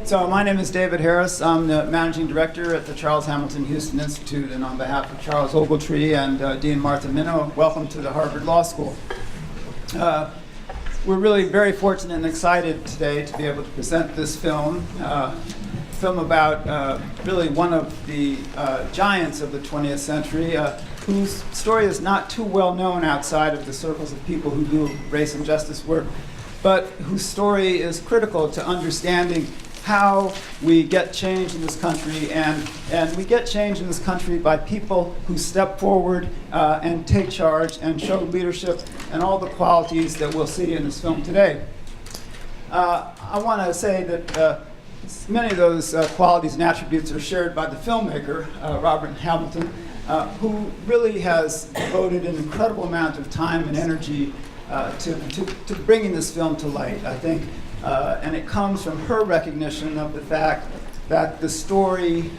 So my name is David Harris. I'm the managing director at the Charles Hamilton Houston Institute, and on behalf of Charles Ogletree and Dean Martha Minow, welcome to the Harvard Law School. We're really very fortunate and excited today to be able to present this film, film about really one of the giants of the 20th century, whose story is not too well known outside of the circles of people who do race and justice work, but whose story is critical to understanding how we get change in this country, and we get change in this country by people who step forward and take charge and show leadership and all the qualities that we'll see in this film today. I want to say that many of those qualities and attributes are shared by the filmmaker, Robert Hamilton, who really has devoted an incredible amount of time and energy to bringing this film to light, I think. And it comes from her recognition of the fact that the story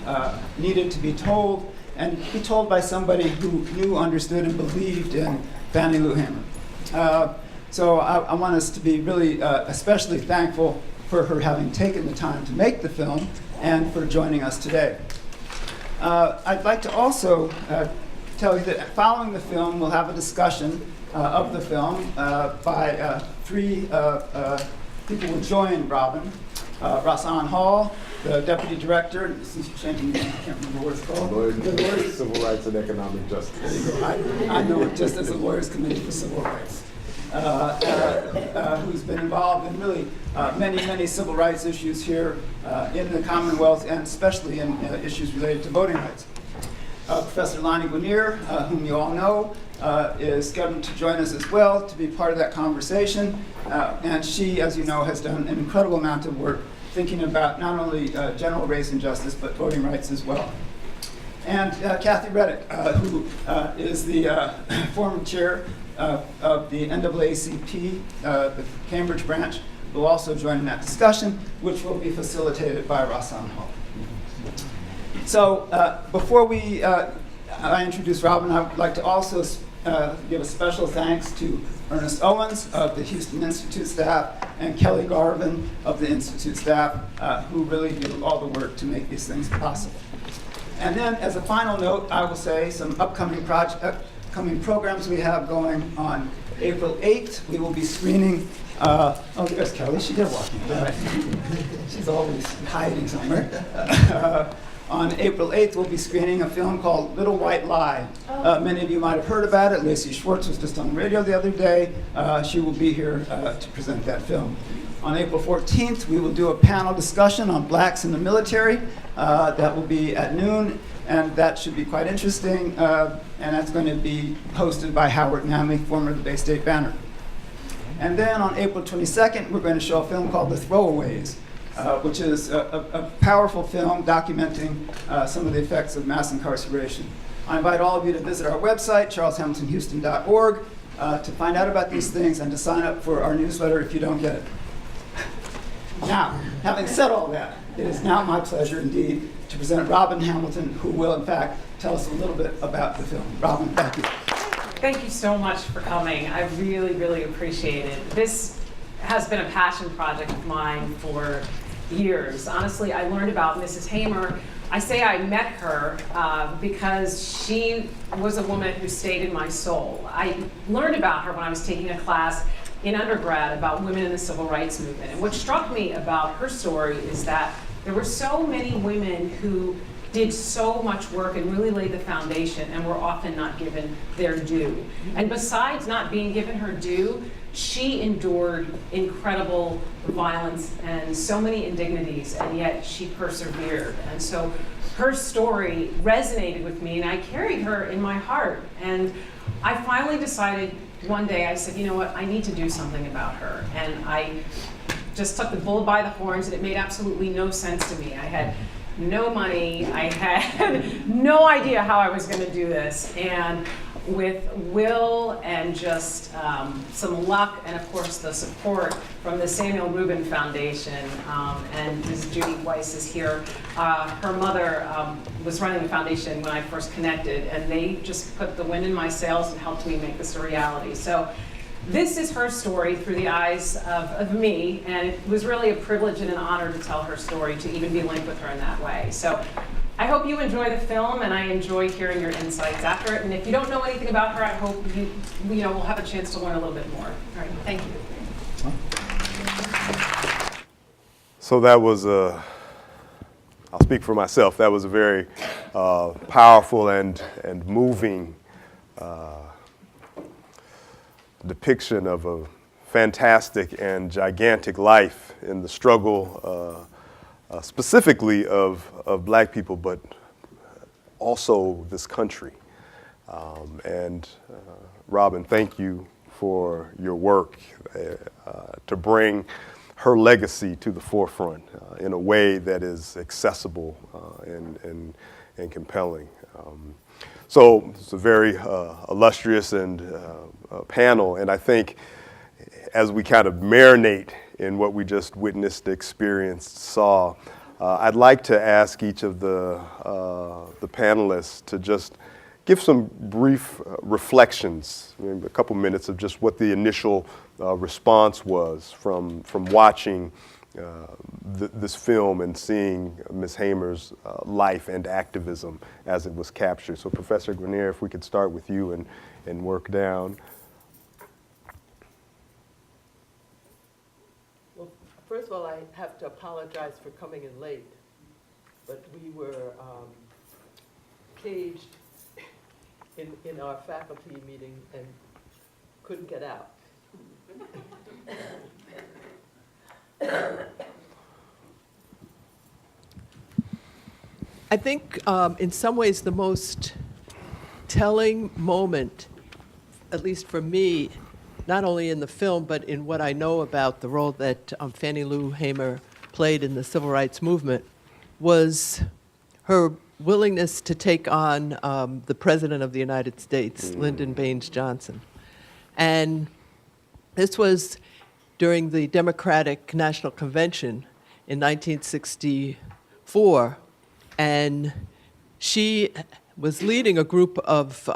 needed to be told, and be told by somebody who knew, understood, and believed in Fannie Lou Hamer. So I want us to be really especially thankful for her having taken the time to make the film and for joining us today. I'd like to also tell you that following the film, we'll have a discussion of the film by three people will join Robin. Rahsaan Hall, the deputy director, this is changing, I can't remember what it's called. Lawyers, Civil Rights and Economic Justice. There you go. I know it just as a Lawyers Committee for Civil Rights, who's been involved in really many civil rights issues here in the Commonwealth, and especially in issues related to voting rights. Professor Lonnie Guinier, whom you all know, is scheduled to join us as well to be part of that conversation. And she, as you know, has done an incredible amount of work thinking about not only general race and justice, but voting rights as well. And Kathy Reddick, who is the former chair of the NAACP, the Cambridge branch, will also join in that discussion, which will be facilitated by Rahsaan Hall. So before I introduce Robin, I would like to also give a special thanks to Ernest Owens of the Houston Institute staff and Kelly Garvin of the Institute staff, who really do all the work to make these things possible. And then as a final note, I will say some upcoming programs we have going on. April 8th, we will be screening, oh, there's Kelly, she did walk in, right? She's always hiding somewhere. On April 8th, we'll be screening a film called Little White Lie. Many of you might have heard about it. Lacey Schwartz was just on the radio the other day. She will be here to present that film. On April 14th, we will do a panel discussion on blacks in the military. That will be at noon, and that should be quite interesting. And that's going to be hosted by Howard Manley, former of the Bay State Banner. And then on April 22nd, we're going to show a film called The Throwaways, which is a powerful film documenting some of the effects of mass incarceration. I invite all of you to visit our website, charleshamiltonhouston.org, to find out about these things and to sign up for our newsletter if you don't get it. Now, having said all that, it is now my pleasure indeed to present Robin Hamilton, who will in fact tell us a little bit about the film. Robin, thank you. Thank you so much for coming. I really appreciate it. This has been a passion project of mine for years. Honestly, I learned about Mrs. Hamer. I say I met her because she was a woman who stayed in my soul. I learned about her when I was taking a class in undergrad about women in the civil rights movement. And what struck me about her story is that there were so many women who did so much work and really laid the foundation and were often not given their due. And besides not being given her due, she endured incredible violence and so many indignities, and yet she persevered. And so her story resonated with me, and I carried her in my heart. And I finally decided one day, I said, you know what, I need to do something about her. And I just took the bull by the horns, and it made absolutely no sense to me. I had no money, I had no idea how I was gonna do this. And with will and just some luck, and of course the support from the Samuel Rubin Foundation, and Ms. Judy Weiss is here. Her mother was running the foundation when I first connected, and they just put the wind in my sails and helped me make this a reality. So this is her story through the eyes of me, and it was really a privilege and an honor to tell her story, to even be linked with her in that way. So I hope you enjoy the film, and I enjoy hearing your insights after it. And if you don't know anything about her, I hope you know, we'll have a chance to learn a little bit more. All right, thank you. So that was I'll speak for myself, that was a very powerful and moving depiction of a fantastic and gigantic life in the struggle, specifically of black people, but also this country. And Robin, thank you for your work to bring her legacy to the forefront in a way that is accessible and compelling. So it's a very illustrious and panel, and I think as we kind of marinate in what we just witnessed, experienced, saw, I'd like to ask each of the panelists to just give some brief reflections, maybe a couple minutes of just what the initial response was from watching this film and seeing Ms. Hamer's life and activism as it was captured. So Professor Grenier, if we could start with you and work down. Well, first of all, I have to apologize for coming in late, but we were caged in our faculty meeting and couldn't get out. I think in some ways the most telling moment, at least for me, not only in the film, but in what I know about the role that Fannie Lou Hamer played in the civil rights movement, was her willingness to take on the President of the United States, Lyndon Baines Johnson. And this was during the Democratic National Convention in 1964, and she was leading a group of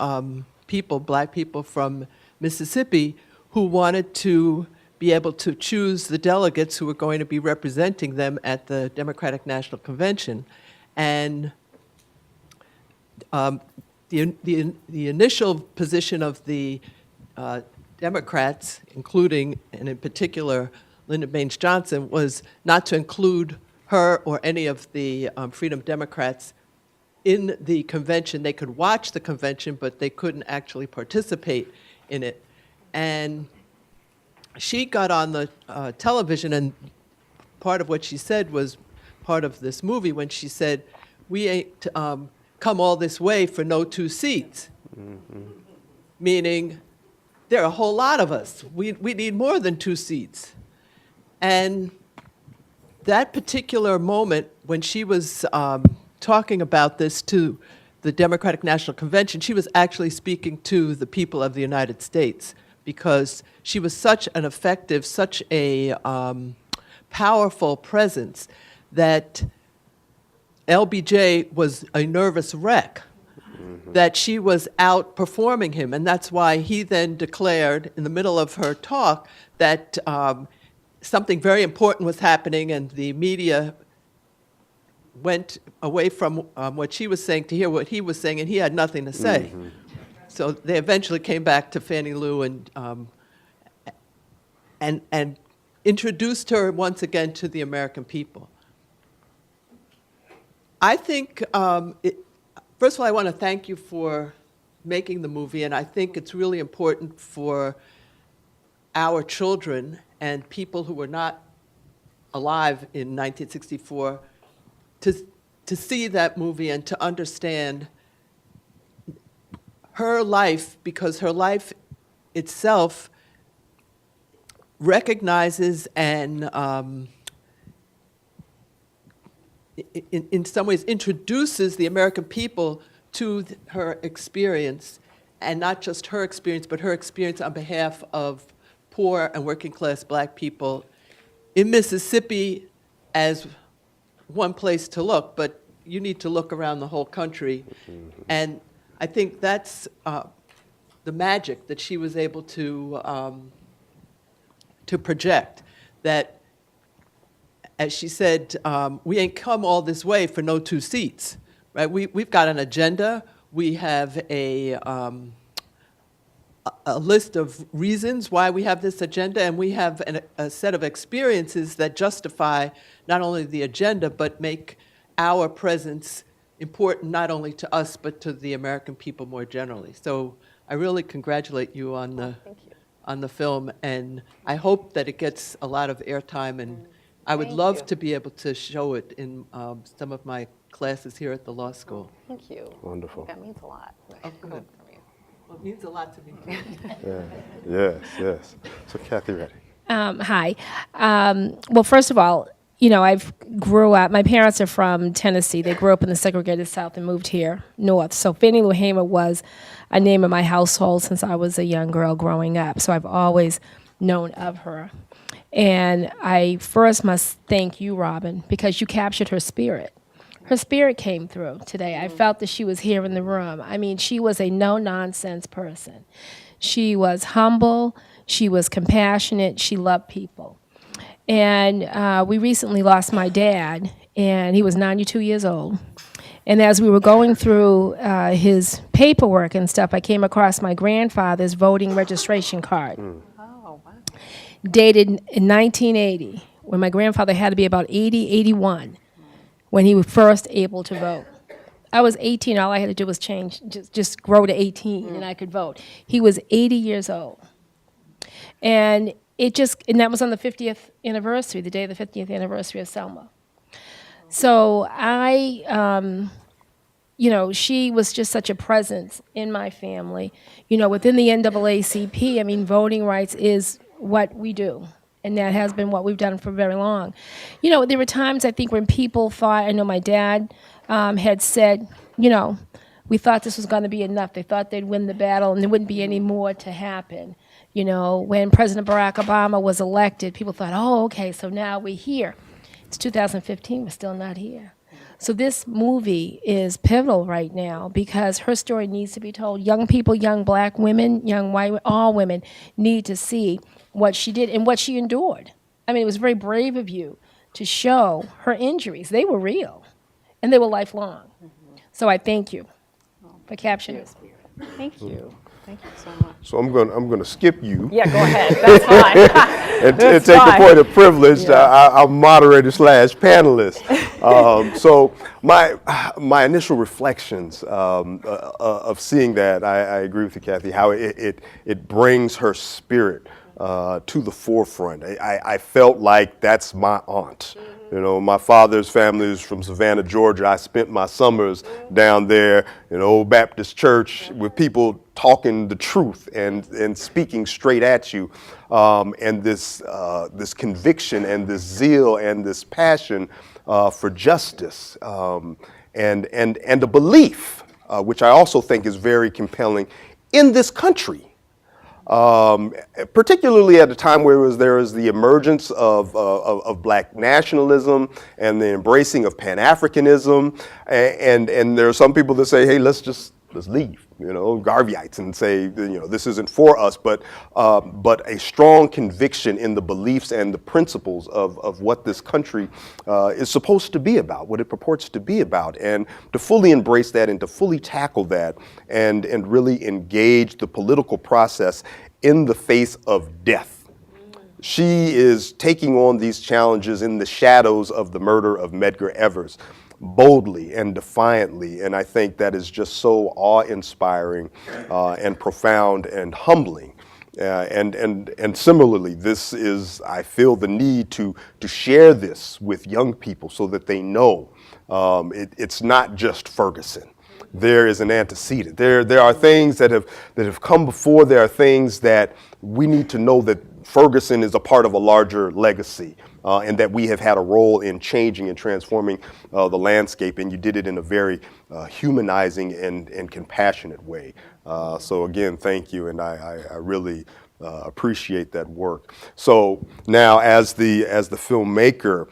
people, black people from Mississippi, who wanted to be able to choose the delegates who were going to be representing them at the Democratic National Convention. And the initial position of the Democrats, including, and in particular, Lyndon Baines Johnson, was not to include her or any of the Freedom Democrats in the convention. They could watch the convention, but they couldn't actually participate in it. And she got on the television, and part of what she said was part of this movie when she said, "We ain't come all this way for no 2 seats." Mm-hmm. Meaning, there are a whole lot of us. We need more than 2 seats. And that particular moment when she was talking about this to the Democratic National Convention, she was actually speaking to the people of the United States, because she was such an effective, such a powerful presence that LBJ was a nervous wreck, that she was outperforming him. And that's why he then declared in the middle of her talk that something very important was happening, and the media went away from what she was saying to hear what he was saying, and he had nothing to say. Mm-hmm. So they eventually came back to Fannie Lou and introduced her once again to the American people. I think, first of all, I want to thank you for making the movie, and I think it's really important for our children and people who were not alive in 1964 to see that movie and to understand her life, because her life itself recognizes and in some ways introduces the American people to her experience, and not just her experience, but her experience on behalf of poor and working class black people in Mississippi as one place to look, but you need to look around the whole country. Mm-hmm. And I think that's the magic that she was able to to project that, as she said, we ain't come all this way for no two seats, right? We've got an agenda. We have a list of reasons why we have this agenda, and we have a set of experiences that justify not only the agenda, but make our presence important not only to us, but to the American people more generally. So I really congratulate you on the film, and I hope that it gets a lot of airtime, and I would love to be able to show it in some of my classes here at the law school. Thank you. Wonderful. That means a lot. Oh, good. Well, it means a lot to me, too. Yeah. Yes. So Kathy Reddy. Hi. Well, first of all, I've grew up, my parents are from Tennessee. They grew up in the segregated South and moved here north. So Fannie Lou Hamer was a name in my household since I was a young girl growing up. So I've always known of her. And I first must thank you, Robin, because you captured her spirit. Her spirit came through today. I felt that she was here in the room. I mean, she was a no-nonsense person. She was humble. She was compassionate. She loved people. And we recently lost my dad, and he was 92 years old. And as we were going through his paperwork and stuff, I came across my grandfather's voting registration card, Oh, wow. dated in 1980, when my grandfather had to be about 80, 81, when he was first able to vote. I was 18, all I had to do was just grow to 18, and I could vote. He was 80 years old. And that was on the 50th anniversary, the day of the 50th anniversary of Selma. So she was just such a presence in my family. Within the NAACP, I mean, voting rights is what we do. And that has been what we've done for very long. There were times, I think, when people thought, I know my dad had said, we thought this was going to be enough. They thought they'd win the battle and there wouldn't be any more to happen. When President Barack Obama was elected, people thought, oh, okay, so now we're here. It's 2015, we're still not here. So this movie is pivotal right now because her story needs to be told. Young people, young black women, young white, all women need to see what she did and what she endured. I mean, it was very brave of you to show her injuries. They were real, and they were lifelong. So I thank you for capturing this. Thank you. Thank you so much. So I'm going to skip you. Yeah, go ahead. That's fine. And That's take the fine. point of privilege. Yeah. I'm moderator / panelist. So my initial reflections of seeing that, I agree with you, Kathy, how it brings her spirit to the forefront. I felt like that's my aunt. My father's family is from Savannah, Georgia. I spent my summers down there in Old Baptist Church with people talking the truth and speaking straight at you. And this conviction and this zeal and this passion for justice and a belief, which I also think is very compelling, in this country. Particularly at a time where there was the emergence of black nationalism and the embracing of Pan-Africanism, and there are some people that say, hey, let's leave, Garveyites, and say, this isn't for us, but a strong conviction in the beliefs and the principles of what this country is supposed to be about, what it purports to be about, and to fully embrace that and to fully tackle that and really engage the political process in the face of death. She is taking on these challenges in the shadows of the murder of Medgar Evers, boldly and defiantly, and I think that is just so awe-inspiring and profound and humbling. And similarly, this is, I feel the need to share this with young people so that they know it's not just Ferguson. There is an antecedent. There are things that have come before. There are things that we need to know that Ferguson is a part of a larger legacy, and that we have had a role in changing and transforming the landscape, and you did it in a very humanizing and compassionate way. So again, thank you, and I really appreciate that work. So now, as the filmmaker,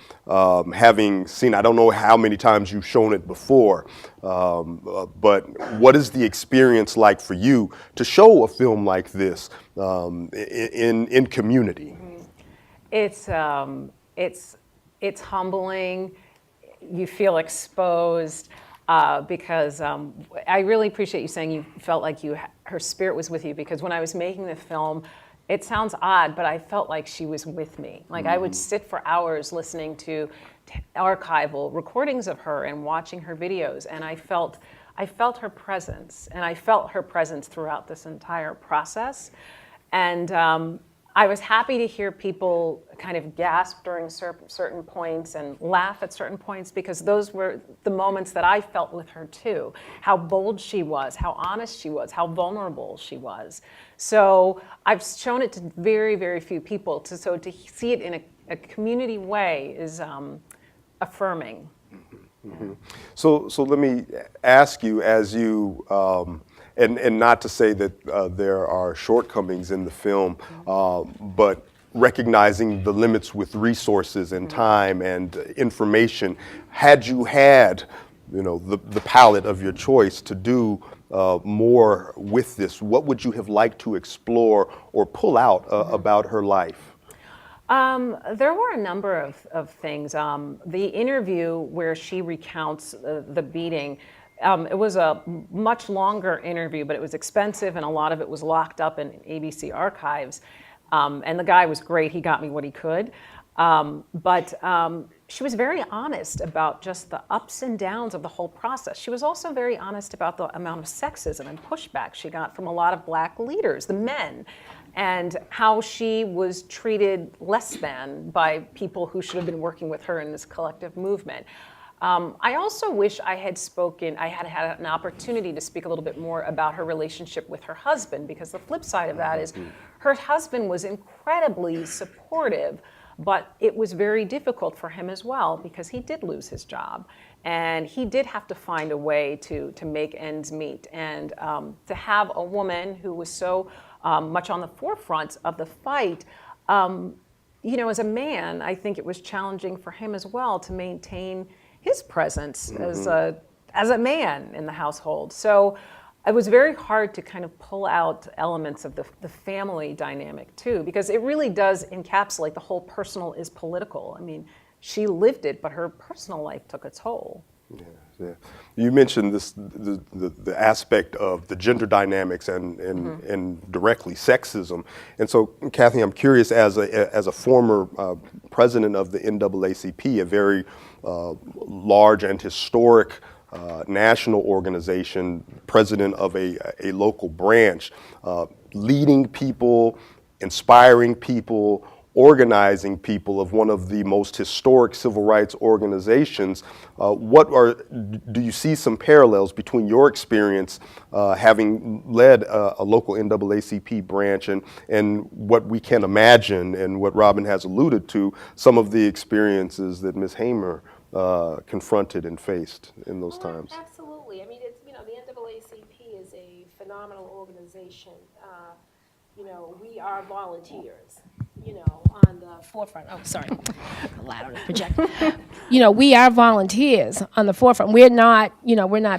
having seen, I don't know how many times you've shown it before, but what is the experience like for you to show a film like this in community? It's it's humbling. You feel exposed because I really appreciate you saying you felt like her spirit was with you, because when I was making the film, it sounds odd, but I felt like she was with me. Like I would sit for hours listening to archival recordings of her and watching her videos, and I felt her presence, and I felt her presence throughout this entire process. And I was happy to hear people kind of gasp during certain points and laugh at certain points, because those were the moments that I felt with her too. How bold she was, how honest she was, how vulnerable she was. So I've shown it to very, very few people. So to see it in a community way is affirming. Mm-hmm. So let me ask you, as you, and not to say that there are shortcomings in the film, but recognizing the limits with resources and time and information, had you had, the palette of your choice to do more with this, what would you have liked to explore or pull out about her life? There were a number of things. The interview where she recounts the beating, it was a much longer interview, but it was expensive, and a lot of it was locked up in ABC archives. And the guy was great. He got me what he could. But she was very honest about just the ups and downs of the whole process. She was also very honest about the amount of sexism and pushback she got from a lot of black leaders, the men, and how she was treated less than by people who should have been working with her in this collective movement. I also wish I had had an opportunity to speak a little bit more about her relationship with her husband, because the flip side of that is her husband was incredibly supportive, but it was very difficult for him as well, because he did lose his job, and he did have to find a way to make ends meet. And to have a woman who was so much on the forefront of the fight, as a man, I think it was challenging for him as well to maintain his presence as a man in the household. So it was very hard to kind of pull out elements of the family dynamic too, because it really does encapsulate the whole personal is political. I mean, she lived it, but her personal life took a toll. Yeah. You mentioned the aspect of the gender dynamics and directly sexism, and so Kathy, I'm curious, as a former president of the NAACP, a very large and historic national organization, president of a local branch, leading people, inspiring people, organizing people of one of the most historic civil rights organizations. Do you see some parallels between your experience having led a local NAACP branch and what we can imagine, and what Robin has alluded to, some of the experiences that Ms. Hamer confronted and faced in those times? Absolutely. I mean, it's, the NAACP is a phenomenal organization. We are volunteers, on the forefront. Oh, sorry, loud on the projector. We are volunteers on the forefront. We're not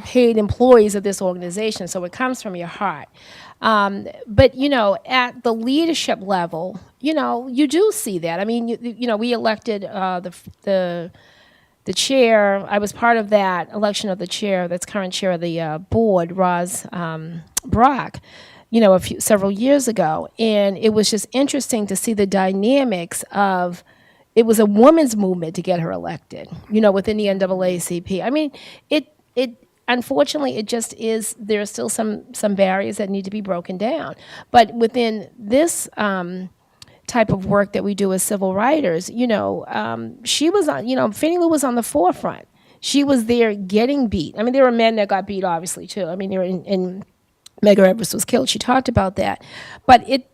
paid employees of this organization, so it comes from your heart. But at the leadership level, you do see that. I mean, we elected the chair. I was part of that election of the chair, that's current chair of the board, Roz Brock, several years ago. And it was just interesting to see the dynamics of, it was a women's movement to get her elected, within the NAACP. I mean, it unfortunately, it just is, there are still some barriers that need to be broken down. But within this type of work that we do as civil writers, she was on, Fannie Lou was on the forefront. She was there getting beat. I mean, there were men that got beat, obviously, too. I mean, they were in Medgar Evers was killed. She talked about that. But it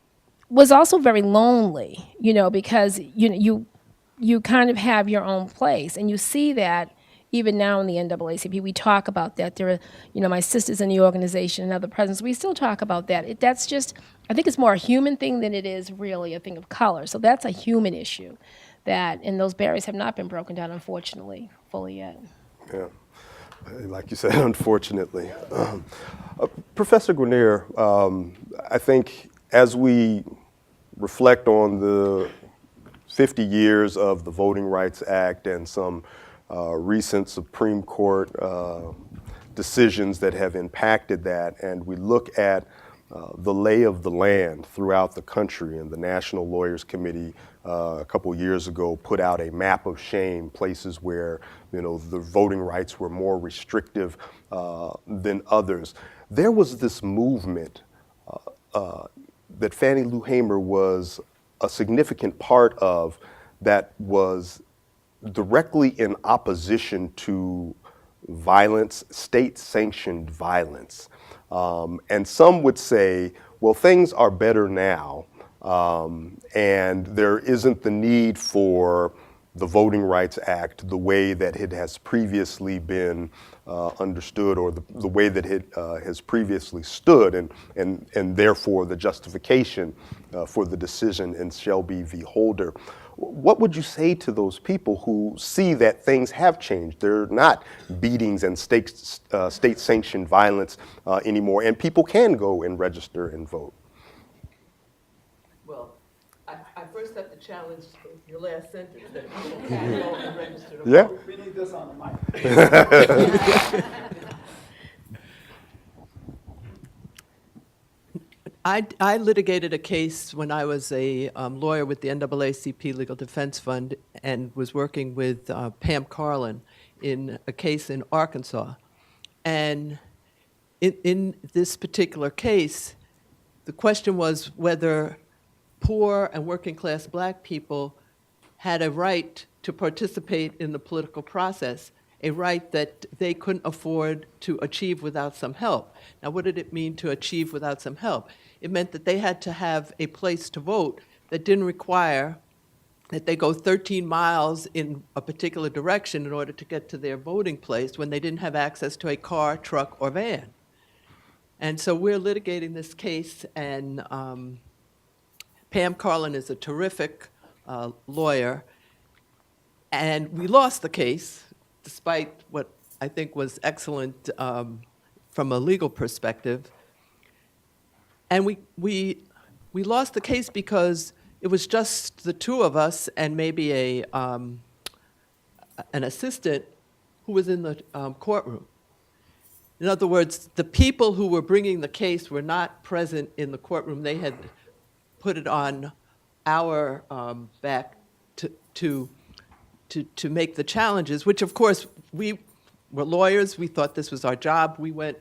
was also very lonely, because, you kind of have your own place. And you see that even now in the NAACP, we talk about that. There are, my sisters in the organization and other presidents, we still talk about that. That's just, I think it's more a human thing than it is really a thing of color. So that's a human issue and those barriers have not been broken down, unfortunately, fully yet. Yeah, like you said, unfortunately. Professor Grenier, I think as we reflect on the 50 years of the Voting Rights Act and some recent Supreme Court decisions that have impacted that, and we look at the lay of the land throughout the country, and the National Lawyers Committee a couple years ago put out a map of shame, places where the voting rights were more restrictive than others. There was this movement that Fannie Lou Hamer was a significant part of that was directly in opposition to violence, state-sanctioned violence. And some would say, well, things are better now, and there isn't the need for the Voting Rights Act the way that it has previously been understood, or the way that it has previously stood, and therefore the justification for the decision in Shelby v. Holder. What would you say to those people who see that things have changed? They're not beatings and state-sanctioned violence anymore, and people can go and register and vote? Well, I first have to challenge your last sentence, that people can go and register to Yeah. vote. We need this on the mic. I litigated a case when I was a lawyer with the NAACP Legal Defense Fund, and was working with Pam Carlin in a case in Arkansas. And in this particular case, the question was whether poor and working class black people had a right to participate in the political process, a right that they couldn't afford to achieve without some help. Now, what did it mean to achieve without some help? It meant that they had to have a place to vote that didn't require that they go 13 miles in a particular direction in order to get to their voting place when they didn't have access to a car, truck, or van. And so we're litigating this case, and Pam Carlin is a terrific lawyer, and we lost the case, despite what I think was excellent from a legal perspective. And we lost the case because it was just the two of us and maybe an assistant who was in the courtroom. In other words, the people who were bringing the case were not present in the courtroom. They had put it on our back to make the challenges, which of course we were lawyers. We thought this was our job. We went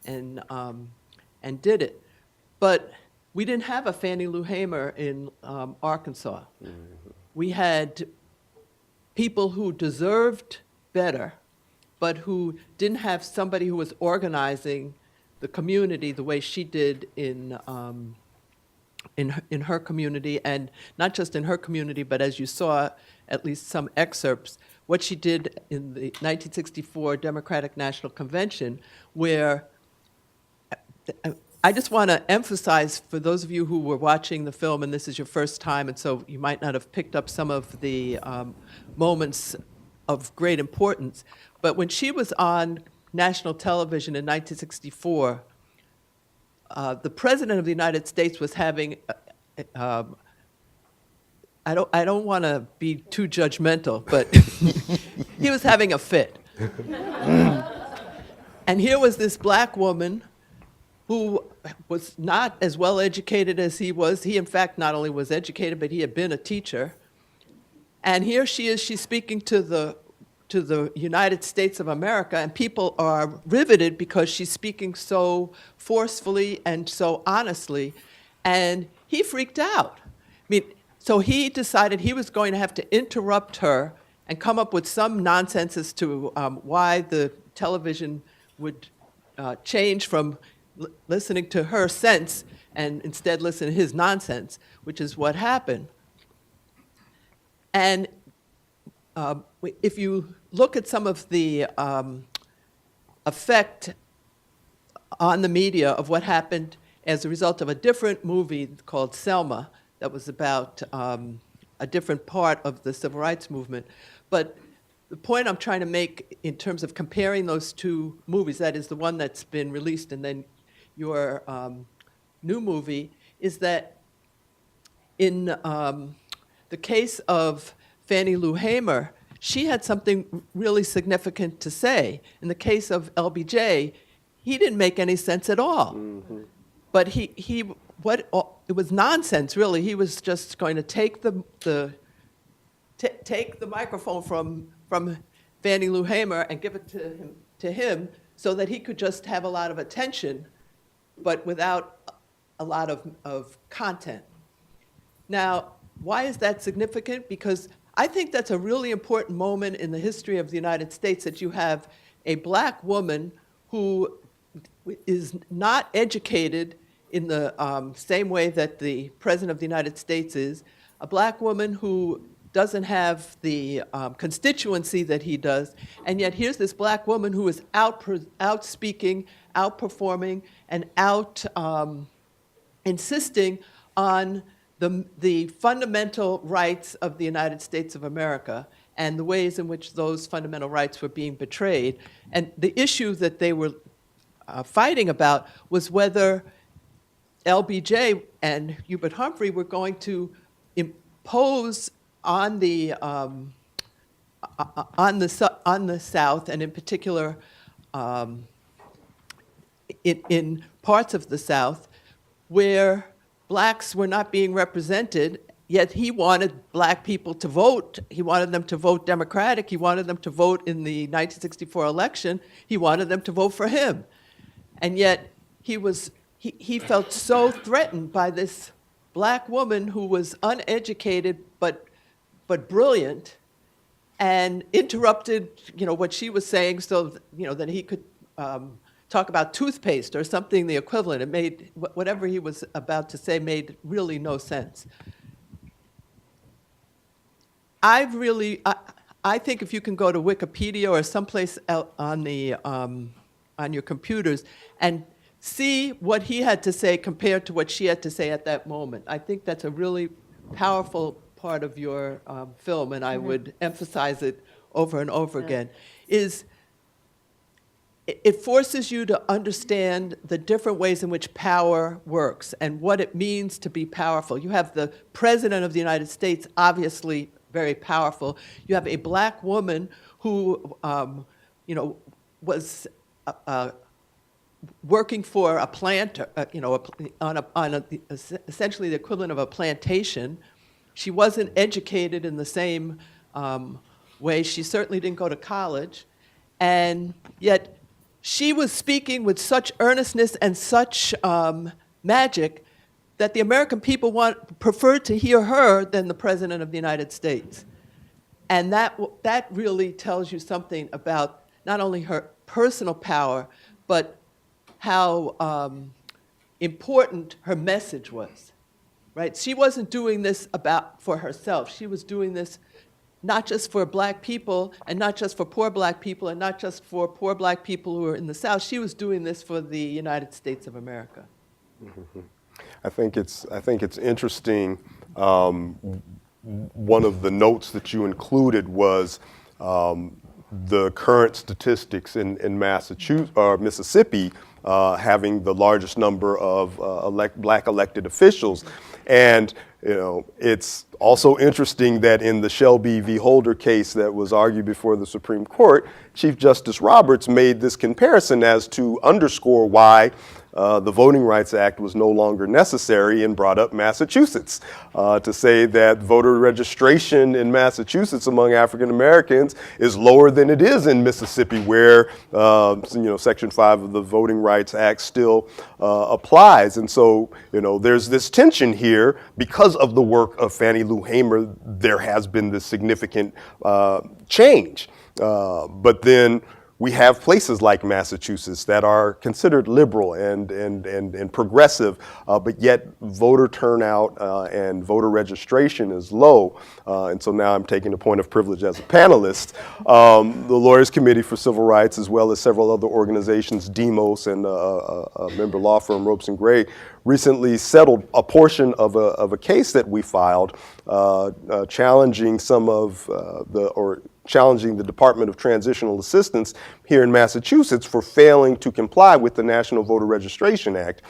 and did it. But we didn't have a Fannie Lou Hamer in Arkansas. Mm-hmm. We had people who deserved better, but who didn't have somebody who was organizing the community the way she did in her community, and not just in her community, but as you saw, at least some excerpts, what she did in the 1964 Democratic National Convention, where I just want to emphasize, for those of you who were watching the film, and this is your first time, and so you might not have picked up some of the moments of great importance, but when she was on national television in 1964, the President of the United States was having, I don't want to be too judgmental, but he was having a fit. And here was this black woman who was not as well educated as he was. He, in fact, not only was educated, but he had been a teacher. And here she is, she's speaking to the United States of America, and people are riveted because she's speaking so forcefully and so honestly. And he freaked out. I mean, so he decided he was going to have to interrupt her and come up with some nonsense as to why the television would change from listening to her sense and instead listen to his nonsense, which is what happened. And if you look at some of the effect on the media of what happened as a result of a different movie called Selma that was about a different part of the civil rights movement. But the point I'm trying to make in terms of comparing those two movies, that is the one that's been released and then your new movie, is that in the case of Fannie Lou Hamer, she had something really significant to say. In the case of LBJ, he didn't make any sense at all. But it was nonsense, really. He was just going to take the microphone from Fannie Lou Hamer and give it to him so that he could just have a lot of attention, but without a lot of content. Now, why is that significant? Because I think that's a really important moment in the history of the United States, that you have a black woman who is not educated in the same way that the President of the United States is, a black woman who doesn't have the constituency that he does, and yet here's this black woman who is out-speaking, out-performing, and insisting on the fundamental rights of the United States of America and the ways in which those fundamental rights were being betrayed. And the issue that they were fighting about was whether LBJ and Hubert Humphrey were going to impose on the South, and in particular in parts of the South, where blacks were not being represented, yet he wanted black people to vote. He wanted them to vote Democratic. He wanted them to vote in the 1964 election. He wanted them to vote for him. And yet he felt so threatened by this black woman who was uneducated but brilliant, and interrupted, what she was saying so, that he could talk about toothpaste or something the equivalent. It made, whatever he was about to say made really no sense. I think if you can go to Wikipedia or someplace on your computers and see what he had to say compared to what she had to say at that moment, I think that's a really powerful part of your film, and I would emphasize it over and over again, is it forces you to understand the different ways in which power works and what it means to be powerful. You have the President of the United States, obviously very powerful. You have a black woman who, was working for a planter, on essentially the equivalent of a plantation. She wasn't educated in the same way. She certainly didn't go to college, and yet she was speaking with such earnestness and such magic that the American people preferred to hear her than the President of the United States. And that really tells you something about not only her personal power, but how important her message was, right? She wasn't doing this for herself. She was doing this not just for black people, and not just for poor black people, and not just for poor black people who were in the South. She was doing this for the United States of America. Mm-hmm. I think it's interesting. One of the notes that you included was the current statistics in Massachusetts or Mississippi having the largest number of black elected officials, and it's also interesting that in the Shelby v. Holder case that was argued before the Supreme Court, Chief Justice Roberts made this comparison as to underscore why the Voting Rights Act was no longer necessary, and brought up Massachusetts to say that voter registration in Massachusetts among African Americans is lower than it is in Mississippi, where Section 5 of the Voting Rights Act still applies. And so there's this tension here because of the work of Fannie Lou Hamer. There has been this significant change, but then we have places like Massachusetts that are considered liberal and progressive, but yet voter turnout and voter registration is low. And so now I'm taking a point of privilege as a panelist. The Lawyers Committee for Civil Rights, as well as several other organizations, DEMOS and a member law firm, Ropes and Gray, recently settled a portion of a case that we filed challenging challenging the Department of Transitional Assistance here in Massachusetts for failing to comply with the National Voter Registration Act,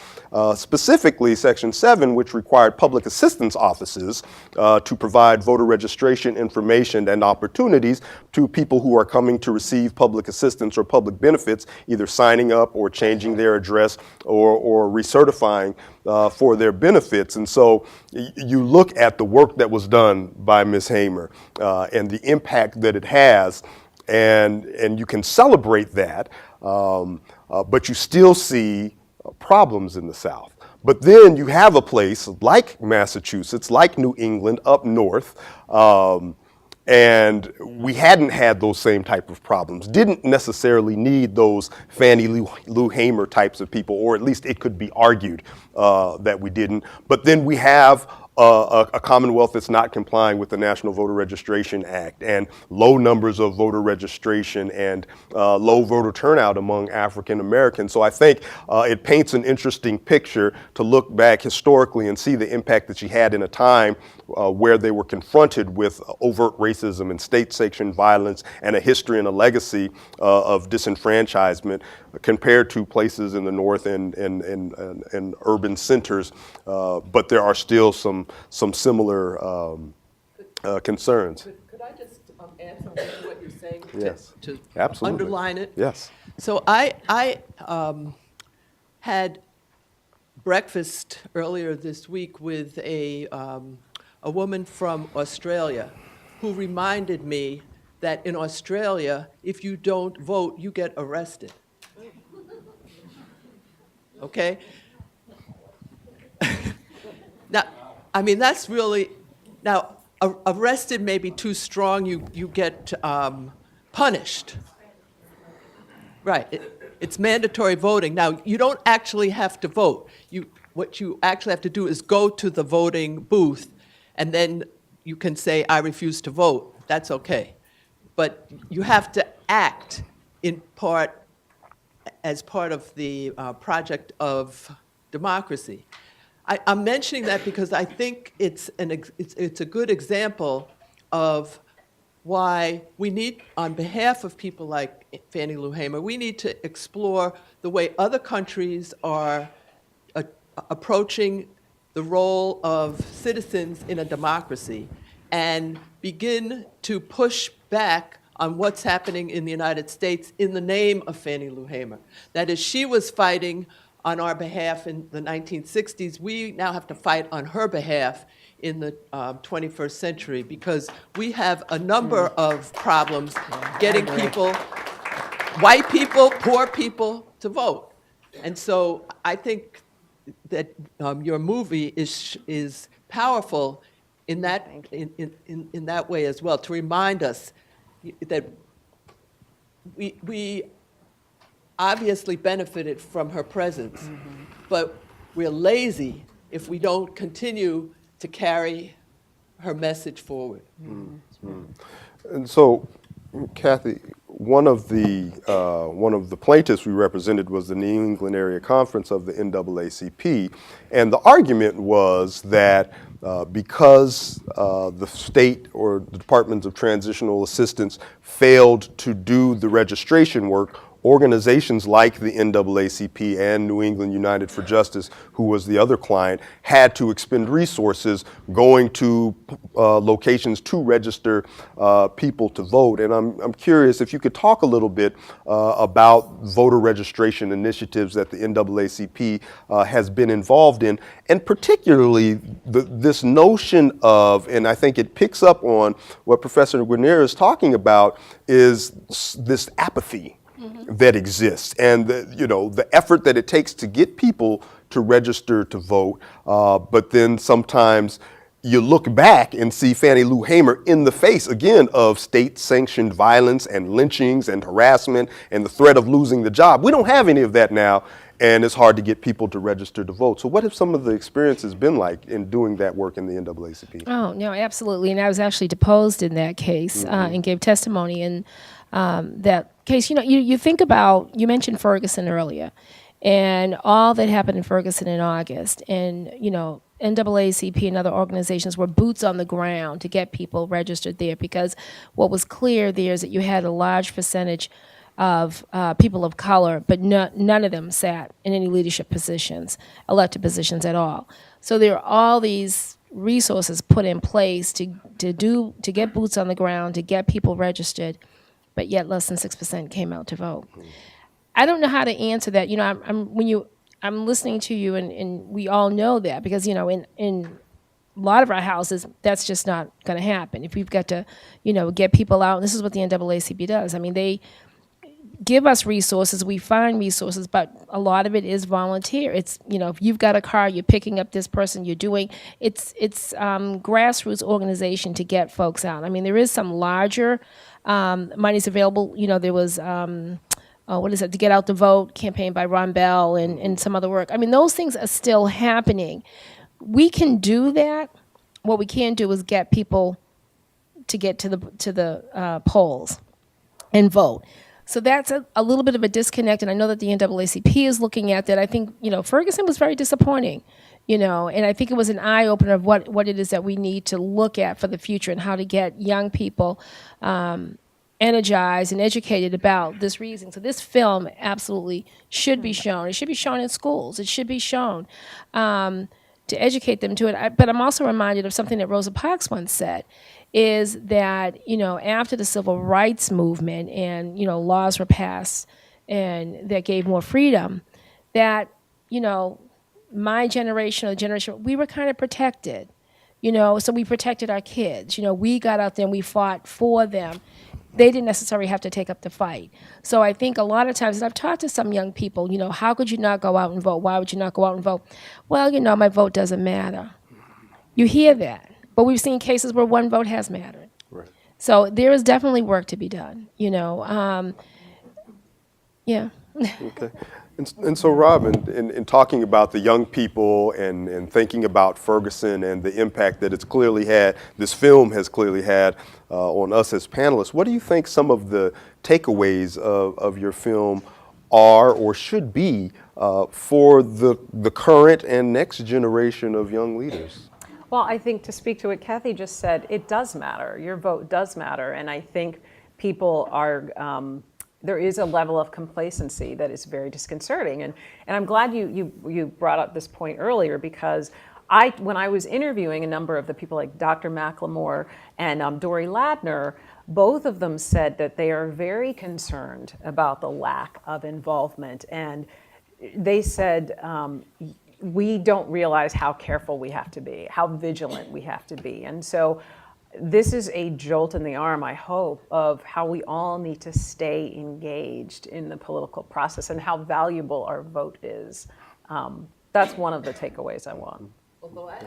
specifically Section 7, which required public assistance offices to provide voter registration information and opportunities to people who are coming to receive public assistance or public benefits, either signing up or changing their address or recertifying for their benefits. And so you look at the work that was done by Ms. Hamer and the impact that it has, and you can celebrate that, but you still see problems in the South. But then you have a place like Massachusetts, like New England, up north, and we hadn't had those same type of problems, didn't necessarily need those Fannie Lou Hamer types of people, or at least it could be argued that we didn't. But then we have a Commonwealth that's not complying with the National Voter Registration Act, and low numbers of voter registration, and low voter turnout among African Americans. So I think it paints an interesting picture to look back historically and see the impact that she had in a time where they were confronted with overt racism and state-sanctioned violence and a history and a legacy of disenfranchisement compared to places in the North and urban centers. But there are still some similar concerns. Could I just add something to what you're saying Yes. to Absolutely. underline it? Yes. So I had breakfast earlier this week with a woman from Australia who reminded me that in Australia, if you don't vote, you get arrested. Okay? Now, I mean, that's really, now, arrested may be too strong, you get punished. Right, it's mandatory voting. Now, you don't actually have to vote. What you actually have to do is go to the voting booth, and then you can say, I refuse to vote. That's okay. But you have to act in part as part of the project of democracy. I'm mentioning that because I think it's a good example of why we need, on behalf of people like Fannie Lou Hamer, we need to explore the way other countries are approaching the role of citizens in a democracy and begin to push back on what's happening in the United States in the name of Fannie Lou Hamer. That is, she was fighting on our behalf in the 1960s. We now have to fight on her behalf in the 21st century because we have a number of problems getting people, white people, poor people, to vote. And so I think that your movie is powerful in that in that way as well, to remind us that we obviously benefited from her presence, but we're lazy if we don't continue to carry her message forward. And so, Kathy, one of the plaintiffs we represented was the New England Area Conference of the NAACP, and the argument was that because the state or the Departments of Transitional Assistance failed to do the registration work, organizations like the NAACP and New England United for Justice, who was the other client, had to expend resources going to locations to register people to vote. And I'm curious if you could talk a little bit about voter registration initiatives that the NAACP has been involved in, and particularly this notion of, and I think it picks up on what Professor Guinier is talking about, is this apathy that exists, and the effort that it takes to get people to register to vote, but then sometimes you look back and see Fannie Lou Hamer in the face again of state-sanctioned violence and lynchings and harassment and the threat of losing the job. We don't have any of that now, and it's hard to get people to register to vote. So what have some of the experiences been like in doing that work in the NAACP? Oh, no, absolutely. And I was actually deposed in that case and gave testimony in that case. You think about, you mentioned Ferguson earlier, and all that happened in Ferguson in August. And, NAACP and other organizations were boots on the ground to get people registered there, because what was clear there is that you had a large percentage of people of color, but none of them sat in any leadership positions, elected positions at all. So there are all these resources put in place to get boots on the ground, to get people registered, but yet less than 6% came out to vote. I don't know how to answer that. You know, I'm listening to you, and we all know that because, you know, in a lot of our houses, that's just not going to happen. If we've got to, you know, get people out, and this is what the NAACP does. I mean, they give us resources, we find resources, but a lot of it is volunteer. It's, you know, if you've got a car, you're picking up this person, you're doing, it's grassroots organization to get folks out. I mean, there is some larger monies available. You know, there was, what is it, to Get Out the Vote campaign by Ron Bell and some other work. I mean, those things are still happening. We can do that. What we can do is get people to get to the polls and vote. So that's a little bit of a disconnect, and I know that the NAACP is looking at that. I think, you know, Ferguson was very disappointing, you know, and I think it was an eye-opener of what it is that we need to look at for the future and how to get young people energized and educated about this reason. So this film absolutely should be shown. It should be shown in schools. It should be shown to educate them to it. But I'm also reminded of something that Rosa Parks once said, is that, you know, after the civil rights movement and, you know, laws were passed and that gave more freedom, that, you know, my generation or the generation, we were kind of protected, you know, so we protected our kids. You know, we got out there and we fought for them. They didn't necessarily have to take up the fight. So I think a lot of times, and I've talked to some young people, you know, how could you not go out and vote? Why would you not go out and vote? Well, you know, my vote doesn't matter. You hear that. But we've seen cases where one vote has mattered. Right. So there is definitely work to be done, you know. Yeah. Okay. And so, Rob, in talking about the young people and thinking about Ferguson and the impact that it's clearly had, this film has clearly had on us as panelists, what do you think some of the takeaways of your film are or should be for the current and next generation of young leaders? Well, I think to speak to what Kathy just said, it does matter. Your vote does matter. And I think people are, there is a level of complacency that is very disconcerting. And I'm glad you brought up this point earlier, because when I was interviewing a number of the people like Dr. McLemore and Dory Ladner, both of them said that they are very concerned about the lack of involvement. And they said, we don't realize how careful we have to be, how vigilant we have to be. And so this is a jolt in the arm, I hope, of how we all need to stay engaged in the political process and how valuable our vote is. That's one of the takeaways I want. Although I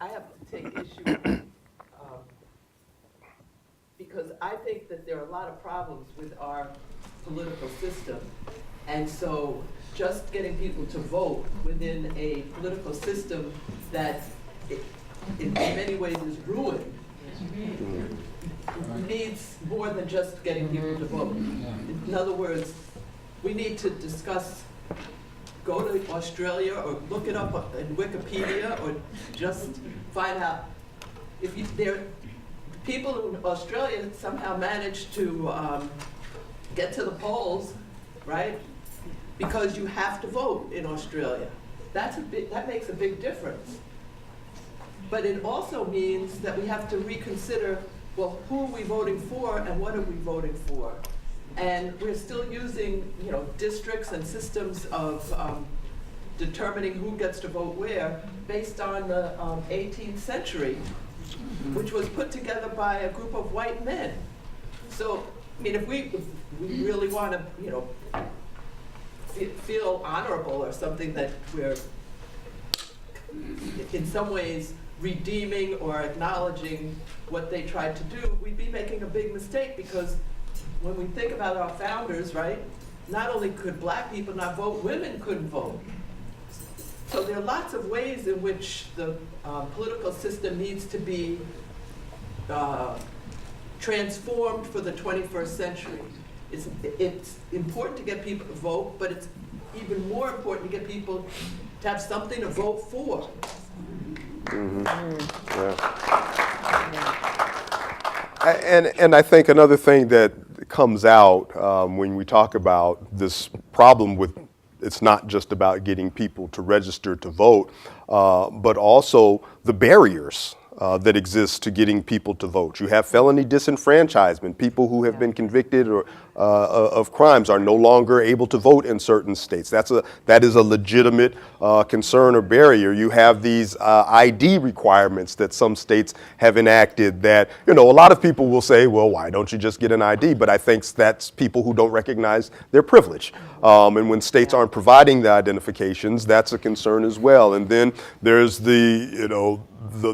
have to take issue because I think that there are a lot of problems with our political system. And so just getting people to vote within a political system that in many ways is ruined needs more than just getting people to vote. In other words, we need to discuss, go to Australia or look it up in Wikipedia or just find out if there people in Australia somehow managed to get to the polls, right? Because you have to vote in Australia. That makes a big difference. But it also means that we have to reconsider, well, who are we voting for and what are we voting for? And we're still using, you know, districts and systems of determining who gets to vote where based on the 18th century, which was put together by a group of white men. So, I mean, if we really want to, you know, feel honorable or something that we're in some ways redeeming or acknowledging what they tried to do, we'd be making a big mistake, because when we think about our founders, right, not only could black people not vote, women couldn't vote. So there are lots of ways in which the political system needs to be transformed for the 21st century. It's important to get people to vote, but it's even more important to get people to have something to vote for. Yeah. And I think another thing that comes out when we talk about this problem with, it's not just about getting people to register to vote, but also the barriers that exist to getting people to vote. You have felony disenfranchisement. People who have been convicted or of crimes are no longer able to vote in certain states. That is a legitimate concern or barrier. You have these ID requirements that some states have enacted that, a lot of people will say, well, why don't you just get an ID? But I think that's people who don't recognize their privilege. And when states aren't providing the identifications, that's a concern as well. And then there's the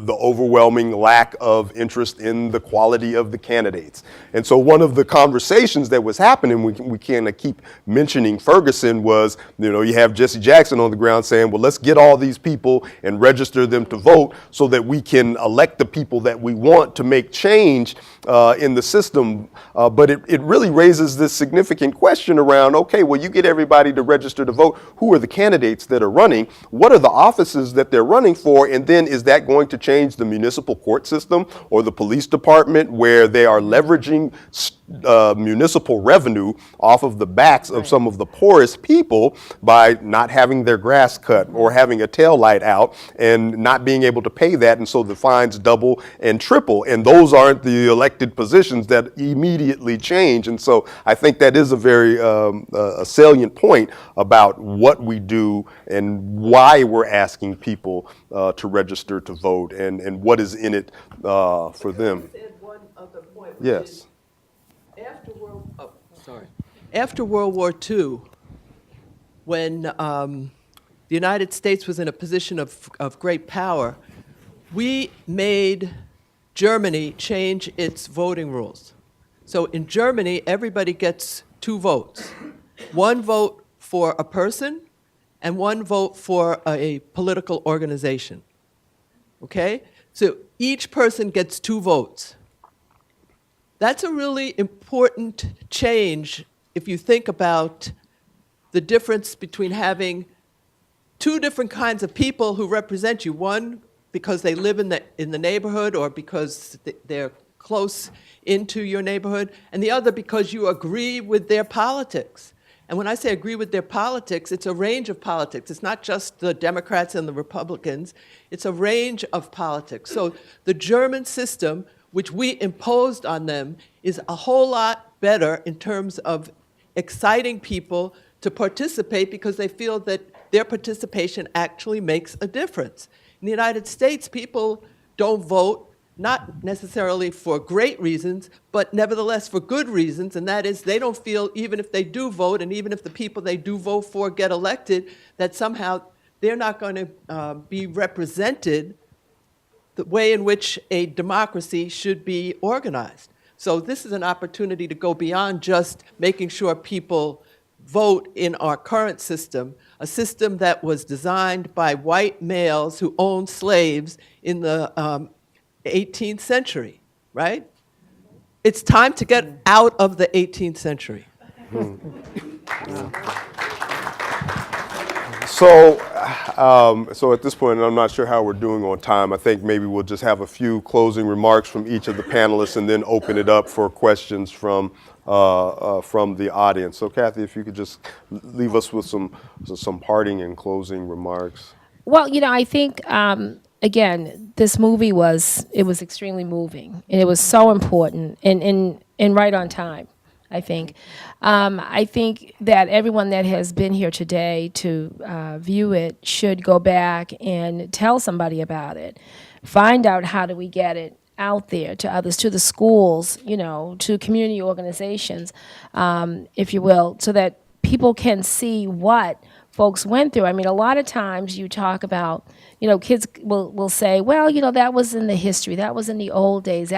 overwhelming lack of interest in the quality of the candidates. And so one of the conversations that was happening, we kind of keep mentioning Ferguson, was, you have Jesse Jackson on the ground saying, well, let's get all these people and register them to vote so that we can elect the people that we want to make change in the system. But it really raises this significant question around, okay, well, you get everybody to register to vote. Who are the candidates that are running? What are the offices that they're running for? And then is that going to change the municipal court system or the police department, where they are leveraging municipal revenue off of the backs of some of the poorest people by not having their grass cut or having a tail light out and not being able to pay that, and so the fines double and triple, and those aren't the elected positions that immediately change. And so I think that is a very a salient point about what we do and why we're asking people to register to vote and what is in it for them. One other point. Yes. After World War II, when the United States was in a position of great power, we made Germany change its voting rules. So in Germany, everybody gets 2 votes. 1 vote for a person and 1 vote for a political organization. Okay? So each person gets 2 votes. That's a really important change if you think about the difference between having 2 different kinds of people who represent you. One because they live in the neighborhood or because they're close into your neighborhood, and the other because you agree with their politics. And when I say agree with their politics, it's a range of politics. It's not just the Democrats and the Republicans. It's a range of politics. So the German system, which we imposed on them, is a whole lot better in terms of exciting people to participate because they feel that their participation actually makes a difference. In the United States, people don't vote, not necessarily for great reasons, but nevertheless for good reasons, and that is they don't feel, even if they do vote, and even if the people they do vote for get elected, that somehow they're not going to be represented the way in which a democracy should be organized. So this is an opportunity to go beyond just making sure people vote in our current system, a system that was designed by white males who owned slaves in the 18th century, right? It's time to get out of the 18th century. So at this point, and I'm not sure how we're doing on time, I think maybe we'll just have a few closing remarks from each of the panelists and then open it up for questions from the audience. So Kathy, if you could just leave us with some parting and closing remarks. Well, I think, again, this movie was extremely moving, and it was so important and right on time, I think. I think that everyone that has been here today to view it should go back and tell somebody about it. Find out how do we get it out there to others, to the schools, to community organizations, if you will, so that people can see what folks went through. I mean, a lot of times you talk about, kids will say, well, that was in the history, that was in the old days,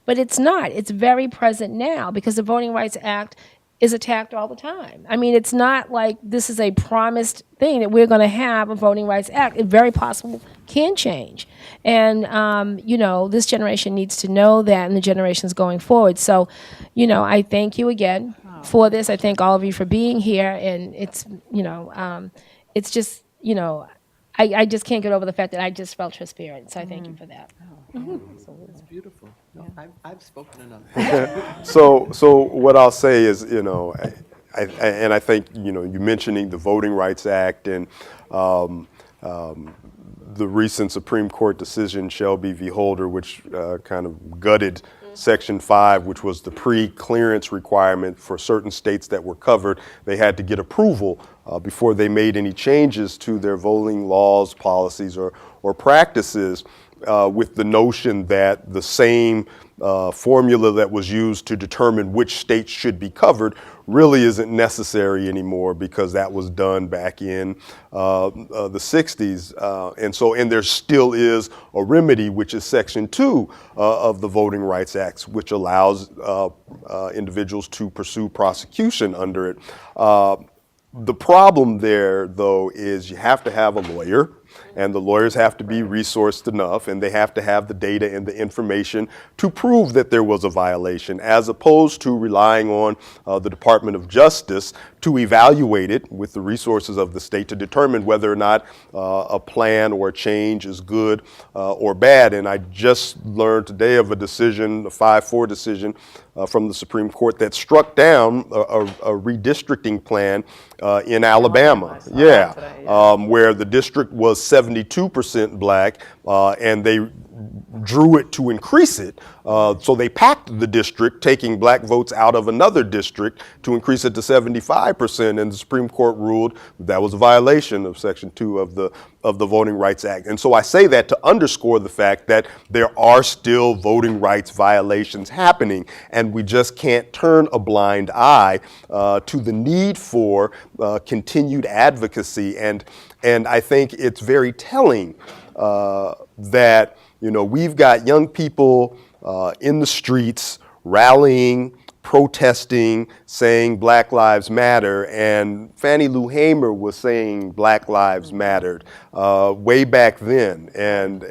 but it's not. It's very present now because the Voting Rights Act is attacked all the time. I mean, it's not like this is a promised thing that we're going to have a Voting Rights Act. It very possible can change. And, this generation needs to know that, and the generations going forward. So, I thank you again for this. I thank all of you for being here. And it's, it's just, I just can't get over the fact that I just felt transparent. So I thank you for that. It's beautiful. No, I've spoken enough. So what I'll say is, and I think, you mentioning the Voting Rights Act and the recent Supreme Court decision, Shelby v. Holder, which kind of gutted Section 5, which was the pre-clearance requirement for certain states that were covered. They had to get approval before they made any changes to their voting laws, policies, or practices, with the notion that the same formula that was used to determine which states should be covered really isn't necessary anymore, because that was done back in the 60s. And there still is a remedy, which is Section 2 of the Voting Rights Act, which allows individuals to pursue prosecution under it. The problem there, though, is you have to have a lawyer, and the lawyers have to be resourced enough, and they have to have the data and the information to prove that there was a violation, as opposed to relying on the Department of Justice to evaluate it with the resources of the state to determine whether or not a plan or a change is good or bad. And I just learned today of a decision, a 5-4 decision from the Supreme Court that struck down a redistricting plan in Alabama. Where the district was 72% black, and they drew it to increase it. So they packed the district, taking black votes out of another district to increase it to 75%. And the Supreme Court ruled that was a violation of Section 2 of the Voting Rights Act. And so I say that to underscore the fact that there are still voting rights violations happening, and we just can't turn a blind eye to the need for continued advocacy. And I think it's very telling that we've got young people in the streets rallying, protesting, saying Black Lives Matter, and Fannie Lou Hamer was saying Black Lives mattered way back then, and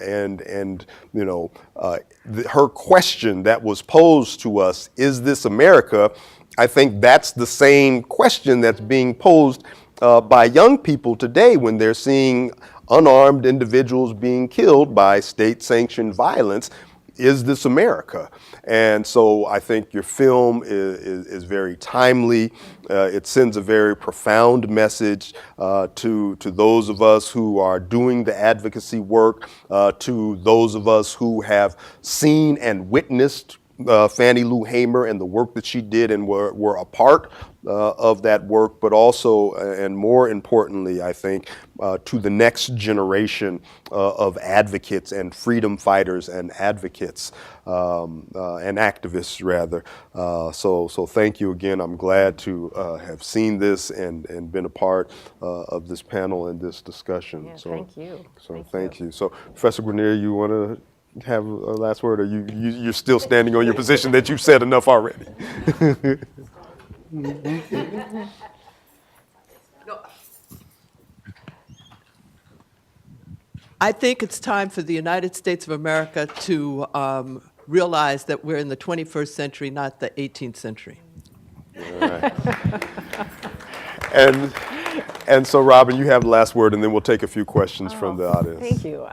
her question that was posed to us, is this America? I think that's the same question that's being posed by young people today when they're seeing unarmed individuals being killed by state-sanctioned violence. Is this America? And so I think your film is very timely. It sends a very profound message to those of us who are doing the advocacy work, to those of us who have seen and witnessed Fannie Lou Hamer and the work that she did and were a part of that work, but also, and more importantly, I think, to the next generation of advocates and freedom fighters and advocates and activists, rather. So thank you again. I'm glad to have seen this and been a part of this panel and this discussion. Yeah, so thank you. So thank you. So Professor Grenier, you want to have a last word, or you're still standing on your position that you've said enough already? I think it's time for the United States of America to realize that we're in the 21st century, not the 18th century. All right. And so, Robin, you have the last word, and then we'll take a few questions from the audience. Thank you.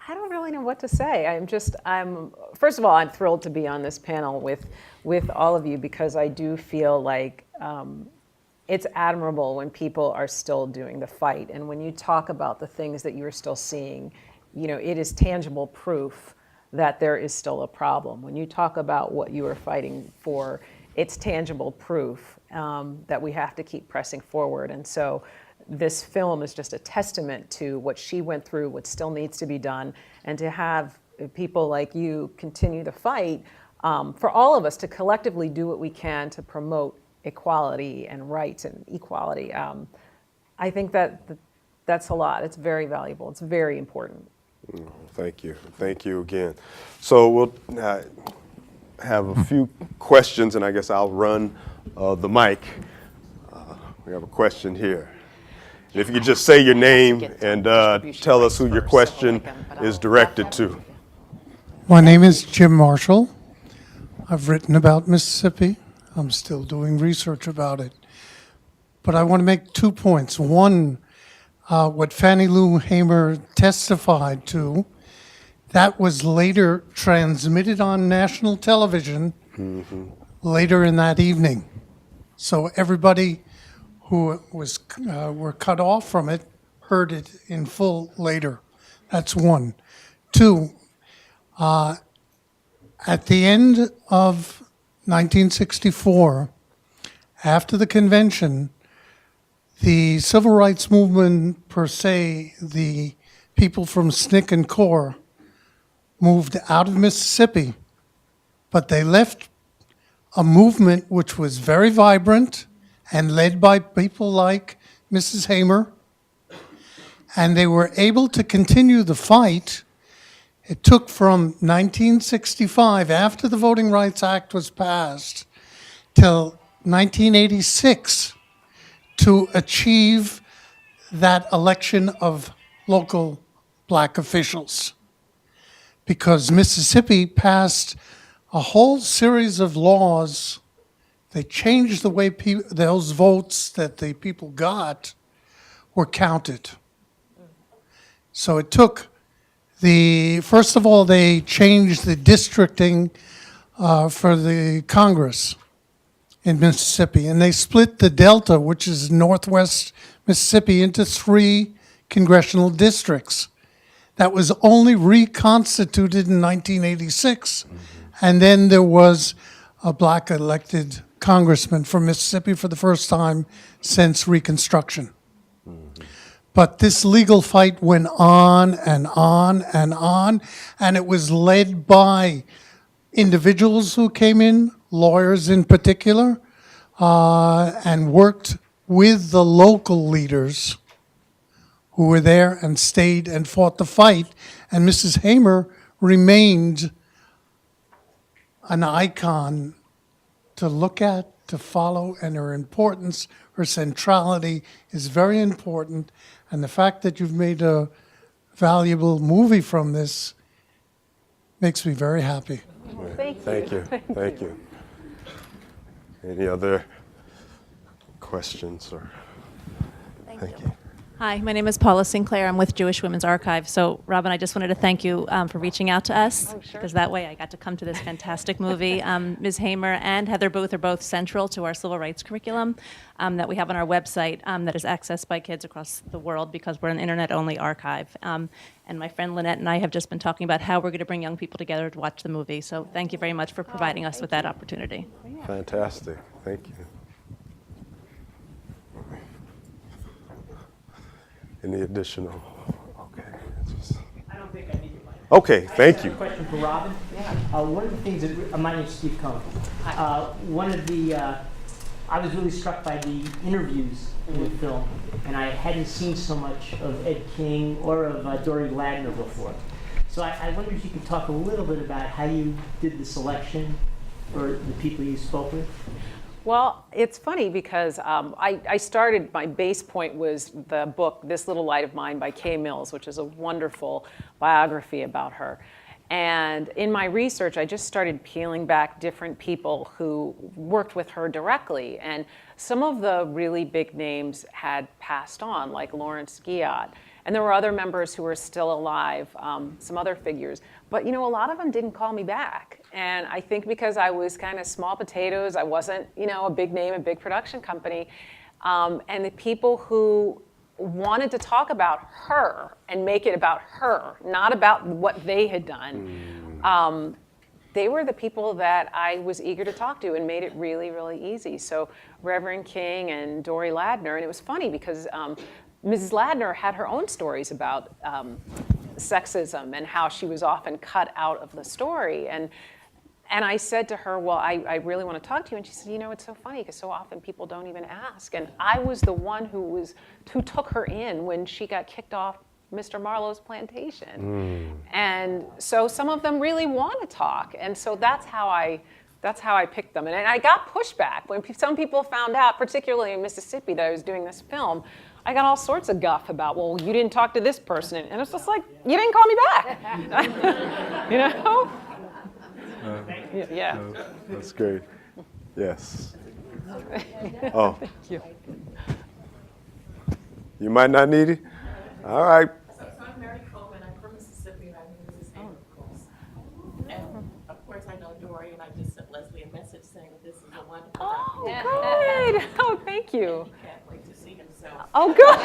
I don't really know what to say. First of all, I'm thrilled to be on this panel with all of you, because I do feel like it's admirable when people are still doing the fight. And when you talk about the things that you're still seeing, it is tangible proof that there is still a problem. When you talk about what you are fighting for, it's tangible proof that we have to keep pressing forward. And so this film is just a testament to what she went through, what still needs to be done, and to have people like you continue to fight for all of us to collectively do what we can to promote equality and rights and equality. I think that's a lot. It's very valuable. It's very important. Thank you. Thank you again. So we'll have a few questions, and I guess I'll run the mic. We have a question here. If you could just say your name and tell us who your question is directed to. My name is Jim Marshall. I've written about Mississippi. I'm still doing research about it. But I want to make 2 points. One, what Fannie Lou Hamer testified to That was later transmitted on national television later in that evening. So everybody who were cut off from it heard it in full later. That's one. Two, at the end of 1964, after the convention, the civil rights movement per se, the people from SNCC and CORE, moved out of Mississippi, but they left a movement which was very vibrant and led by people like Mrs. Hamer, and they were able to continue the fight. It took from 1965, after the Voting Rights Act was passed, till 1986 to achieve that election of local black officials. Because Mississippi passed a whole series of laws. They changed the way those votes that the people got were counted. So it took first of all, they changed the districting for the Congress in Mississippi, and they split the Delta, which is northwest Mississippi, into 3 congressional districts. That was only reconstituted in 1986, and then there was a black elected congressman from Mississippi for the first time since Reconstruction. But this legal fight went on and on and on, and it was led by individuals who came in, lawyers in particular, and worked with the local leaders who were there and stayed and fought the fight. And Mrs. Hamer remained an icon to look at, to follow, and her importance, her centrality is very important. And the fact that you've made a valuable movie from this makes me very happy. Thank you. Thank you. Any other questions or? Thank you. Hi, my name is Paula Sinclair. I'm with Jewish Women's Archive. So, Robin, I just wanted to thank you for reaching out to us, because that way I got to come to this fantastic movie. Ms. Hamer and Heather Booth are both central to our civil rights curriculum that we have on our website that is accessed by kids across the world, because we're an internet-only archive. And my friend Lynette and I have just been talking about how we're going to bring young people together to watch the movie. So thank you very much for providing us with that opportunity. Fantastic. Thank you. Any additional? Okay. I don't think I need your mic. Okay, thank you. I have a question for Robin. One of the things that, my name is Steve Cohn. One of the, I was really struck by the interviews in the film, and I hadn't seen so much of Ed King or of Dory Ladner before. So I wonder if you could talk a little bit about how you did the selection for the people you spoke with. Well, it's funny because I started, my base point was the book, This Little Light of Mine by Kay Mills, which is a wonderful biography about her. And in my research, I just started peeling back different people who worked with her directly. And some of the really big names had passed on, like Lawrence Giat. And there were other members who were still alive, some other figures. But a lot of them didn't call me back. And I think because I was kind of small potatoes, I wasn't, a big name, a big production company. And the people who wanted to talk about her and make it about her, not about what they had done, they were the people that I was eager to talk to and made it really, really easy. So Reverend King and Dory Ladner, and it was funny because Mrs. Ladner had her own stories about sexism and how she was often cut out of the story. And I said to her, well, I really want to talk to you. And she said, it's so funny because so often people don't even ask. And I was the one who took her in when she got kicked off Mr. Marlowe's plantation. And so some of them really want to talk. And so that's how I picked them. And I got pushback. When some people found out, particularly in Mississippi, that I was doing this film, I got all sorts of guff about, well, you didn't talk to this person. And it's just like, you didn't call me back. Yeah. That's great. Yes. Oh. Thank you. You might not need it? All right. I'm Mary Coleman. I'm from Mississippi, and I'm Mrs. Hamer. saying this is a wonderful Oh, documentary. good. Oh, thank you. He can't wait to see himself. Oh, good.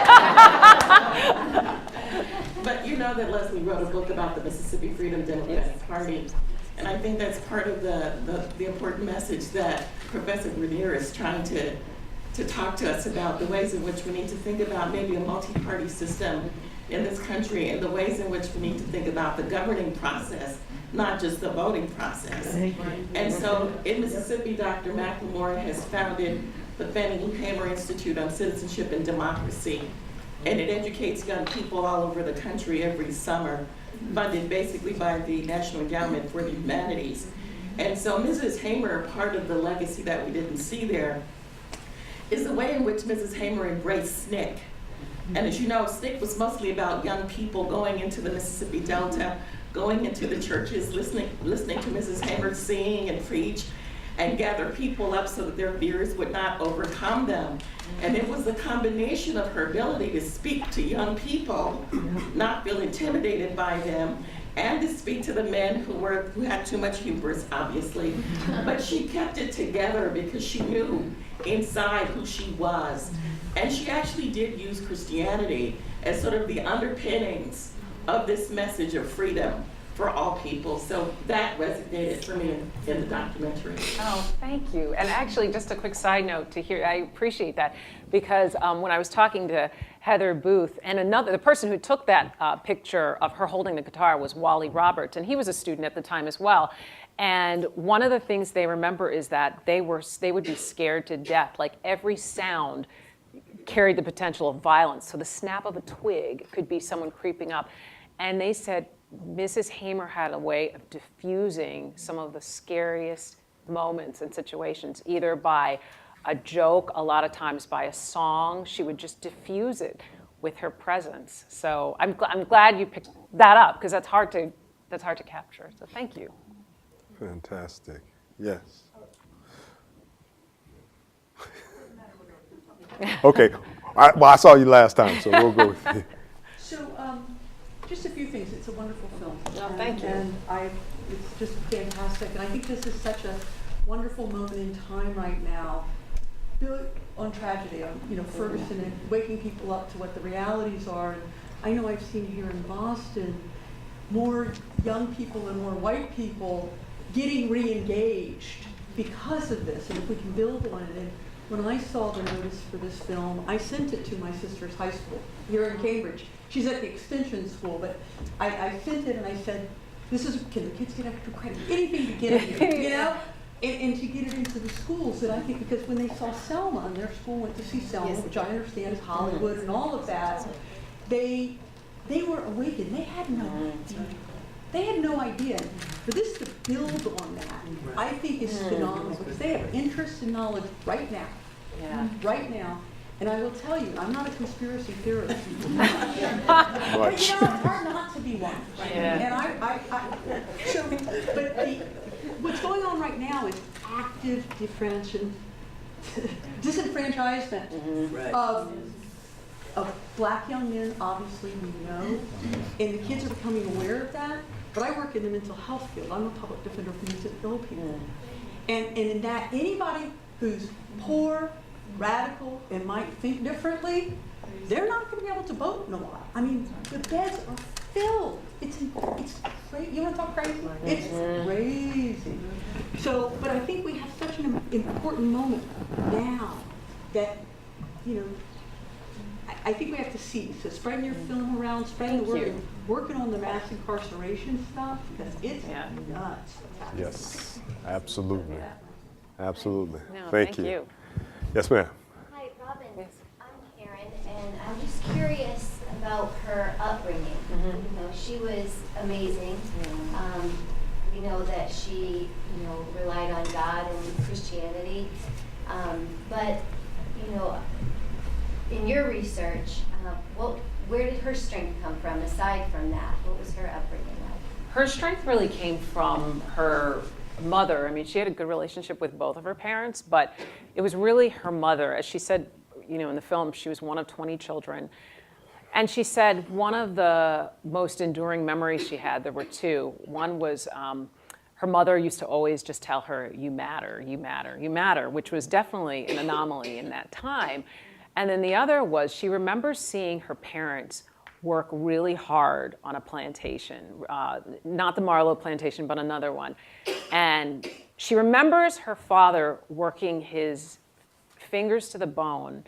But you know that Leslie wrote a book about the Mississippi Freedom Democratic Party. And I think that's part of the important message that Professor Grenier is trying to talk to us about, the ways in which we need to think about maybe a multi-party system in this country, and the ways in which we need to think about the governing process, not just the voting process. And so in Mississippi, Dr. McLemore has founded the Fannie Hamer Institute on Citizenship and Democracy. And it educates young people all over the country every summer, funded basically by the National Endowment for the Humanities. And so Mrs. Hamer, part of the legacy that we didn't see there, is the way in which Mrs. Hamer embraced SNCC. And as you know, SNCC was mostly about young people going into the Mississippi Delta, going into the churches, listening to Mrs. Hamer sing and preach, and gather people up so that their fears would not overcome them. And it was the combination of her ability to speak to young people, not feel intimidated by them, and to speak to the men who had too much hubris, obviously. But she kept it together because she knew inside who she was. And she actually did use Christianity as sort of the underpinnings of this message of freedom for all people. So that resonated for me in the documentary. Oh, thank you. And actually, just a quick side note to hear, I appreciate that, because when I was talking to Heather Booth, and the person who took that picture of her holding the guitar was Wally Roberts, and he was a student at the time as well. And one of the things they remember is that they would be scared to death. Like every sound carried the potential of violence. So the snap of a twig could be someone creeping up. And they said Mrs. Hamer had a way of diffusing some of the scariest moments and situations, either by a joke, a lot of times by a song. She would just diffuse it with her presence. So I'm glad you picked that up, because that's hard to capture. So thank you. Fantastic. Yes. Okay. I saw you last time, so we'll go with you. So, just a few things. It's a wonderful film. Oh, thank you. And it's just fantastic. And I think this is such a wonderful moment in time right now, built on tragedy, on Ferguson, and waking people up to what the realities are. And I know I've seen here in Boston more young people and more white people getting re-engaged because of this. And if we can build on it. And when I saw the notice for this film, I sent it to my sister's high school here in Cambridge. She's at the extension school, but I sent it and I said, can the kids get extra credit? Anything to get it, And to get it into the schools. And I think because when they saw Selma, and their school went to see Selma, which I understand is Hollywood and all of that, they were awakened. They had no idea. They had no idea. For this to build on that, I think is phenomenal, because they have interest and knowledge right now. Yeah. Right now. And I will tell you, I'm not a conspiracy theorist. Right. But it's hard not to be one. Yeah. And what's going on right now is active disenfranchisement of black young men, obviously we know, and the kids are becoming aware of that. But I work in the mental health field. I'm a public defender for mentally ill people. And in that, anybody who's poor, radical, and might think differently, they're not going to be able to vote in a while. I mean, the beds are filled. It's crazy. You want to talk crazy? It's crazy. So, but I think we have such an important moment now that, I think we have to see. So spreading your film around, spreading the word, and working on the mass incarceration stuff, because it's nuts. Yes, absolutely. Absolutely. No, Thank you. Yes, ma'am. Hi, Robin. Yes. I'm Karen, and I'm just curious about her upbringing. She was amazing. We know that she, relied on God and Christianity. But, in your research, where did her strength come from? Aside from that, what was her upbringing like? Her strength really came from her mother. I mean, she had a good relationship with both of her parents, but it was really her mother. As she said, in the film, she was one of 20 children. And she said one of the most enduring memories she had, there were two. One was her mother used to always just tell her, you matter, you matter, you matter, which was definitely an anomaly in that time. And then the other was she remembers seeing her parents work really hard on a plantation, not the Marlowe plantation, but another one. And she remembers her father working his fingers to the bone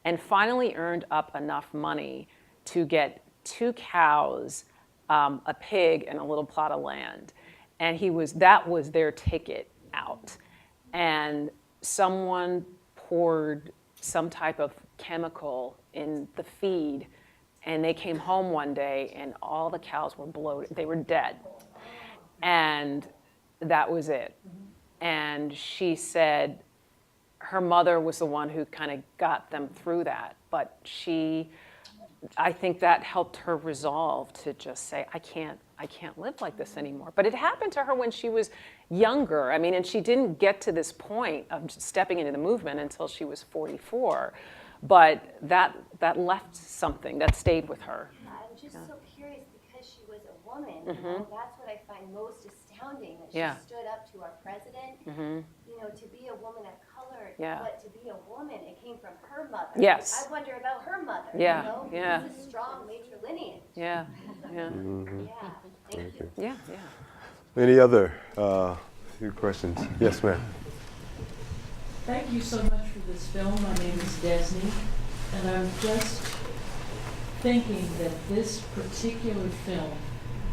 and finally earned up enough money to get 2 cows, a pig, and a little plot of land. And that was their ticket out. And someone poured some type of chemical in the feed, and they came home one day and all the cows were bloated. They were dead. And that was it. And she said her mother was the one who kind of got them through that. But I think that helped her resolve to just say, I can't live like this anymore. But it happened to her when she was younger. I mean, and she didn't get to this point of stepping into the movement until she was 44. But that left something that stayed with her. I'm just so curious because she was a woman. You know, that's what I find most astounding, that she stood up to our president. You know, to be a woman of color, but to be a woman, it came from her mother. Yes. I wonder about her mother. Yeah, You know? yeah. This is strong matrilineage. Yeah, yeah. Yeah. Thank you. Yeah, yeah. Any other few questions? Yes, ma'am. Thank you so much for this film. My name is Desney, and I'm just thinking that this particular film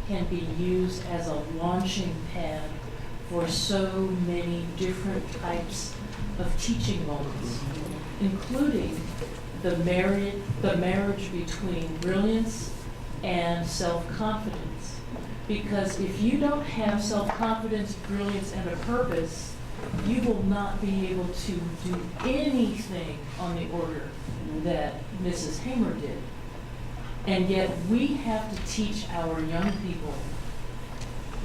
can be used as a launching pad for so many different types of teaching moments, including the marriage between brilliance and self-confidence. Because if you don't have self-confidence, brilliance, and a purpose, you will not be able to do anything on the order that Mrs. Hamer did. And yet we have to teach our young people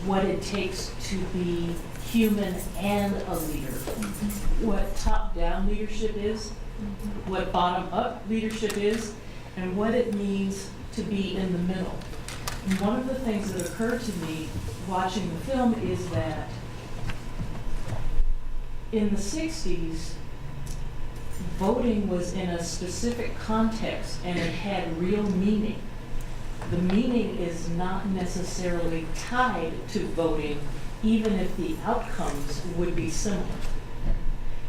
what it takes to be human and a leader. What top-down leadership is, what bottom-up leadership is, and what it means to be in the middle. And one of the things that occurred to me watching the film is that in the 60s, voting was in a specific context and it had real meaning. The meaning is not necessarily tied to voting, even if the outcomes would be similar.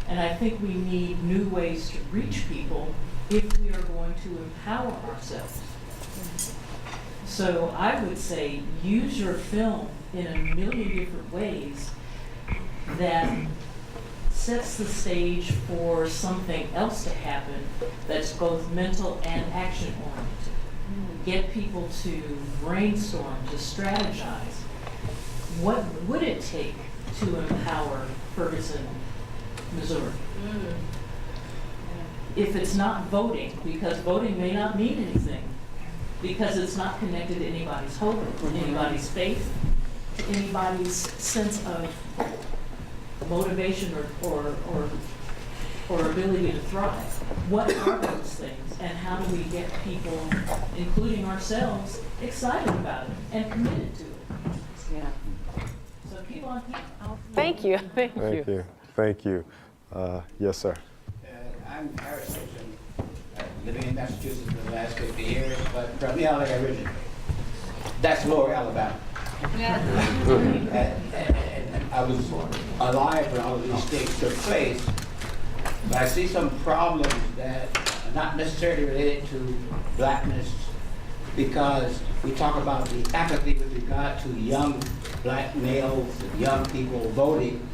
And I think we need new ways to reach people if we are going to empower ourselves. So I would say use your film in a million different ways that sets the stage for something else to happen that's both mental and action oriented. Get people to brainstorm, to strategize. What would it take to empower Ferguson, Missouri? If it's not voting, because voting may not mean anything, because it's not connected to anybody's hope, anybody's faith, anybody's sense of motivation or ability to thrive. What are those things, and how do we get people, including ourselves, excited about it and committed to it? Yeah. So keep on. Thank you. Thank you. Thank you. Yes, sir. I'm Harris Simpson, living in Massachusetts for the last 50 years, but primarily originally. That's Lower Alabama. And I was alive when all of these things took place, but I see some problems that are not necessarily related to blackness, because we talk about the apathy with regard to young black males and young people voting.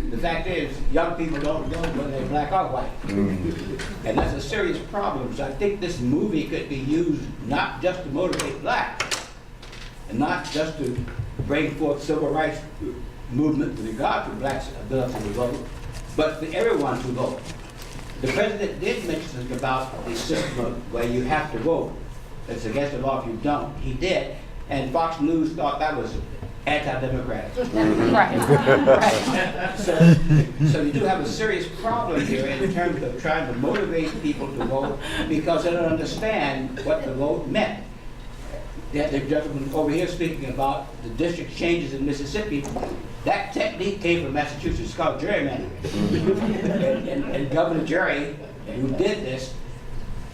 The fact is, young people don't know whether they're black or white. And that's a serious problem. So I think this movie could be used not just to motivate blacks, and not just to bring forth civil rights movement with regard to blacks' ability to vote, but for everyone to vote. The president did mention something about the system where you have to vote. It's against the law if you don't. He did, and Fox News thought that was anti-democratic. Right. So you do have a serious problem here in terms of trying to motivate people to vote because they don't understand what the vote meant. that the gentleman over here speaking about the district changes in Mississippi, that technique came from Massachusetts. It's called gerrymandering. and Governor Jerry, who did this,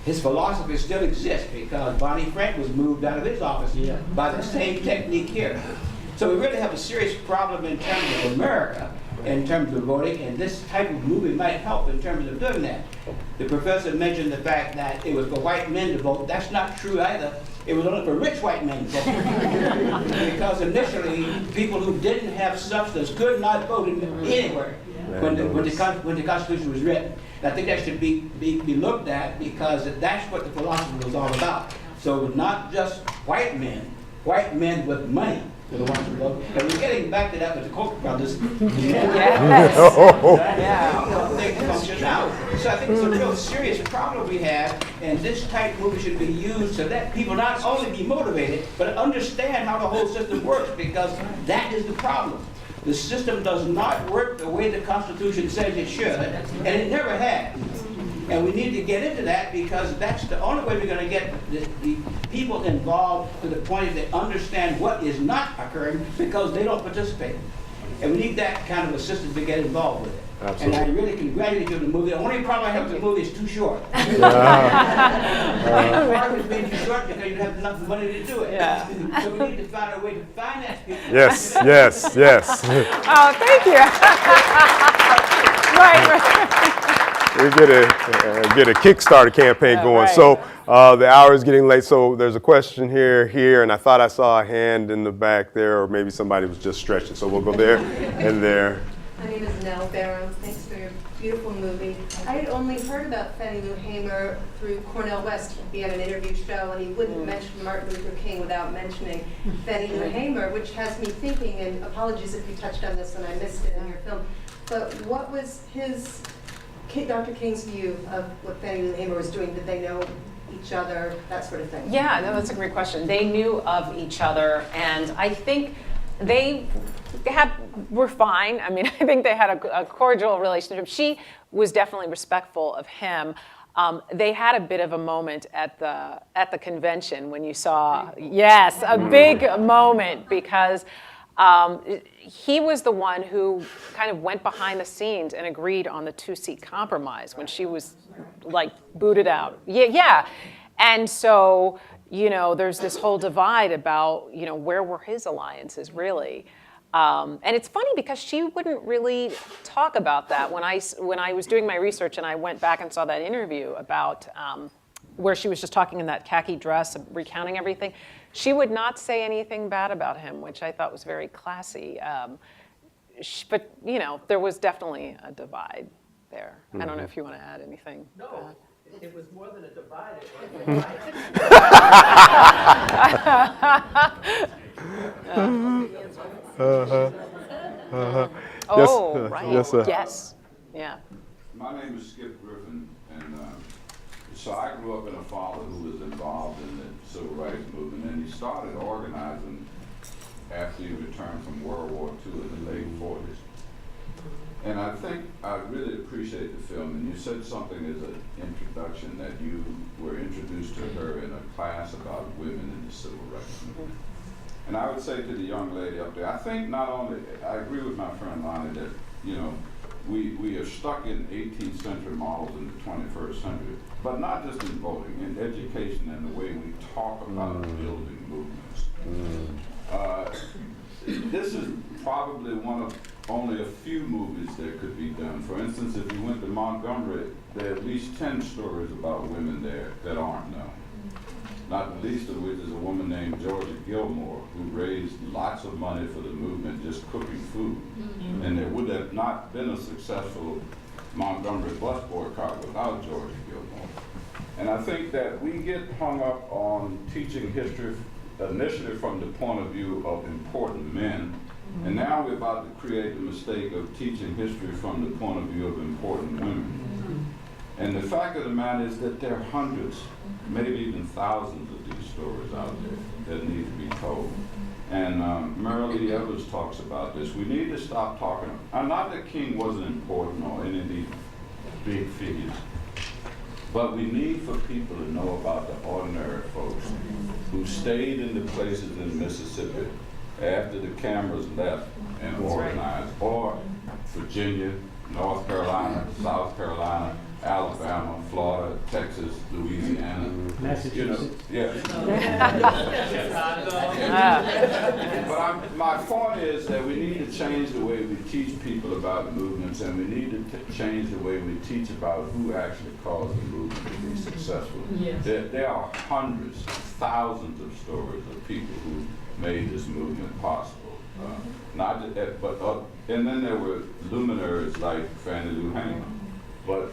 his philosophy still exists because Bonnie Frank was moved out of his office by the same technique here. So we really have a serious problem in terms of America, in terms of voting, and this type of movie might help in terms of doing that. The professor mentioned the fact that it was for white men to vote. That's not true either. It was only for rich white men to vote. Because initially, people who didn't have substance could not vote anywhere when the Constitution was written. And I think that should be looked at because that's what the philosophy was all about. So it was not just white men with money were the ones who voted. And we're getting back to that with the Koch brothers. They function now. So I think it's a real serious problem we have, and this type of movie should be used so that people not only be motivated, but understand how the whole system works, because that is the problem. The system does not work the way the Constitution says it should, and it never has. And we need to get into that because that's the only way we're going to get the people involved to the point that they understand what is not occurring because they don't participate. And we need that kind of a system to get involved with it. Absolutely. And I really congratulate you on the movie. The only problem I have with the movie is too short. Part of it being too short because you don't have enough money to do it. Yeah. So we need to find a way to finance people. Yes. Oh, thank you. right. We get a Kickstarter campaign going. Right. So the hour is getting late. So there's a question here, and I thought I saw a hand in the back there, or maybe somebody was just stretching. So we'll go there and there. My name is Nell Barrow. Thanks for your beautiful movie. I had only heard about Fannie Lou Hamer through Cornel West. He'd be on an interview show, and he wouldn't mention Martin Luther King without mentioning Fannie Lou Hamer, which has me thinking, and apologies if you touched on this and I missed it in your film, but what was Dr. King's view of what Fannie Lou Hamer was doing? Did they know each other, that sort of thing? Yeah, no, that's a great question. They knew of each other, and I think they were fine. I mean, I think they had a cordial relationship. She was definitely respectful of him. They had a bit of a moment at the convention when you saw, yes, a big moment because he was the one who kind of went behind the scenes and agreed on the 2-seat compromise when she was like booted out. Yeah. And so, there's this whole divide about, where were his alliances really? And it's funny because she wouldn't really talk about that. When I was doing my research and I went back and saw that interview about where she was just talking in that khaki dress, recounting everything, she would not say anything bad about him, which I thought was very classy. But, there was definitely a divide there. I don't know if you want to add anything. No. It was more than a divide. Oh, right. Yes, sir. Yes. Yeah. My name is Skip Griffin, and so I grew up in a father who was involved in the civil rights movement, and he started organizing after he returned from World War II in the late 40s. And I think I really appreciate the film, and you said something as an introduction that you were introduced to her in a class about women in the civil rights movement. And I would say to the young lady up there, I think not only, I agree with my friend Lonnie that, we are stuck in 18th century models in the 21st century, but not just in voting, in education and the way we talk about building movements. This is probably one of only a few movies that could be done. For instance, if you went to Montgomery, there are at least 10 stories about women there that aren't known. Not the least of which is a woman named Georgia Gilmore, who raised lots of money for the movement just cooking food. And there would have not been a successful Montgomery bus boycott without Georgia Gilmore. And I think that we get hung up on teaching history initially from the point of view of important men, and now we're about to create the mistake of teaching history from the point of view of important women. And the fact of the matter is that there are hundreds, maybe even thousands of these stories out there that need to be told. And Marilee Evers talks about this. We need to stop talking. Not that King wasn't important or any of these big figures, But we need for people to know about the ordinary folks who stayed in the places in Mississippi after the cameras left and organized, or Virginia, North Carolina, South Carolina, Alabama, Florida, Texas, Louisiana, Massachusetts. But my point is that we need to change the way we teach people about movements, and we need to change the way we teach about who actually caused the movement to be successful. Yes. There are hundreds, thousands of stories of people who made this movement possible. Not just that, but and then there were luminaries like Fannie Lou Hamer. But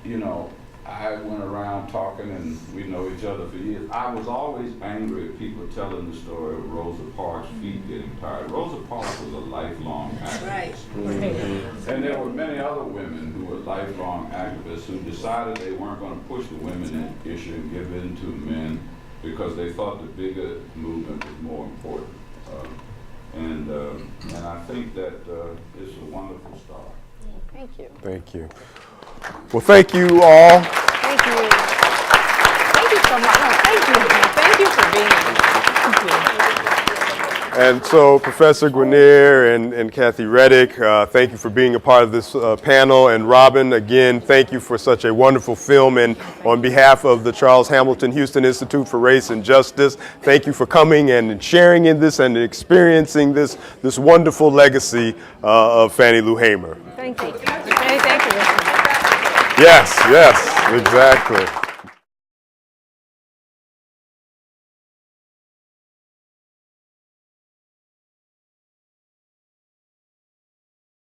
you know, I went around talking, and we know each other for years. I was always angry at people telling the story of Rosa Parks' feet getting tired. Rosa Parks was a lifelong activist. Right. And there were many other women who were lifelong activists who decided they weren't going to push the women issue and give in to men because they thought the bigger movement was more important. And I think that it's a wonderful start. Thank you. Thank you. Well, thank you all. Thank you. Thank you so much. No, thank you. Thank you for being here. Thank you. And so, Professor Grenier and Kathy Reddick, thank you for being a part of this panel. And Robin, again, thank you for such a wonderful film. And on behalf of the Charles Hamilton Houston Institute for Race and Justice, thank you for coming and sharing in this and experiencing this wonderful legacy of Fannie Lou Hamer. Thank you. Thank you. Yes, exactly.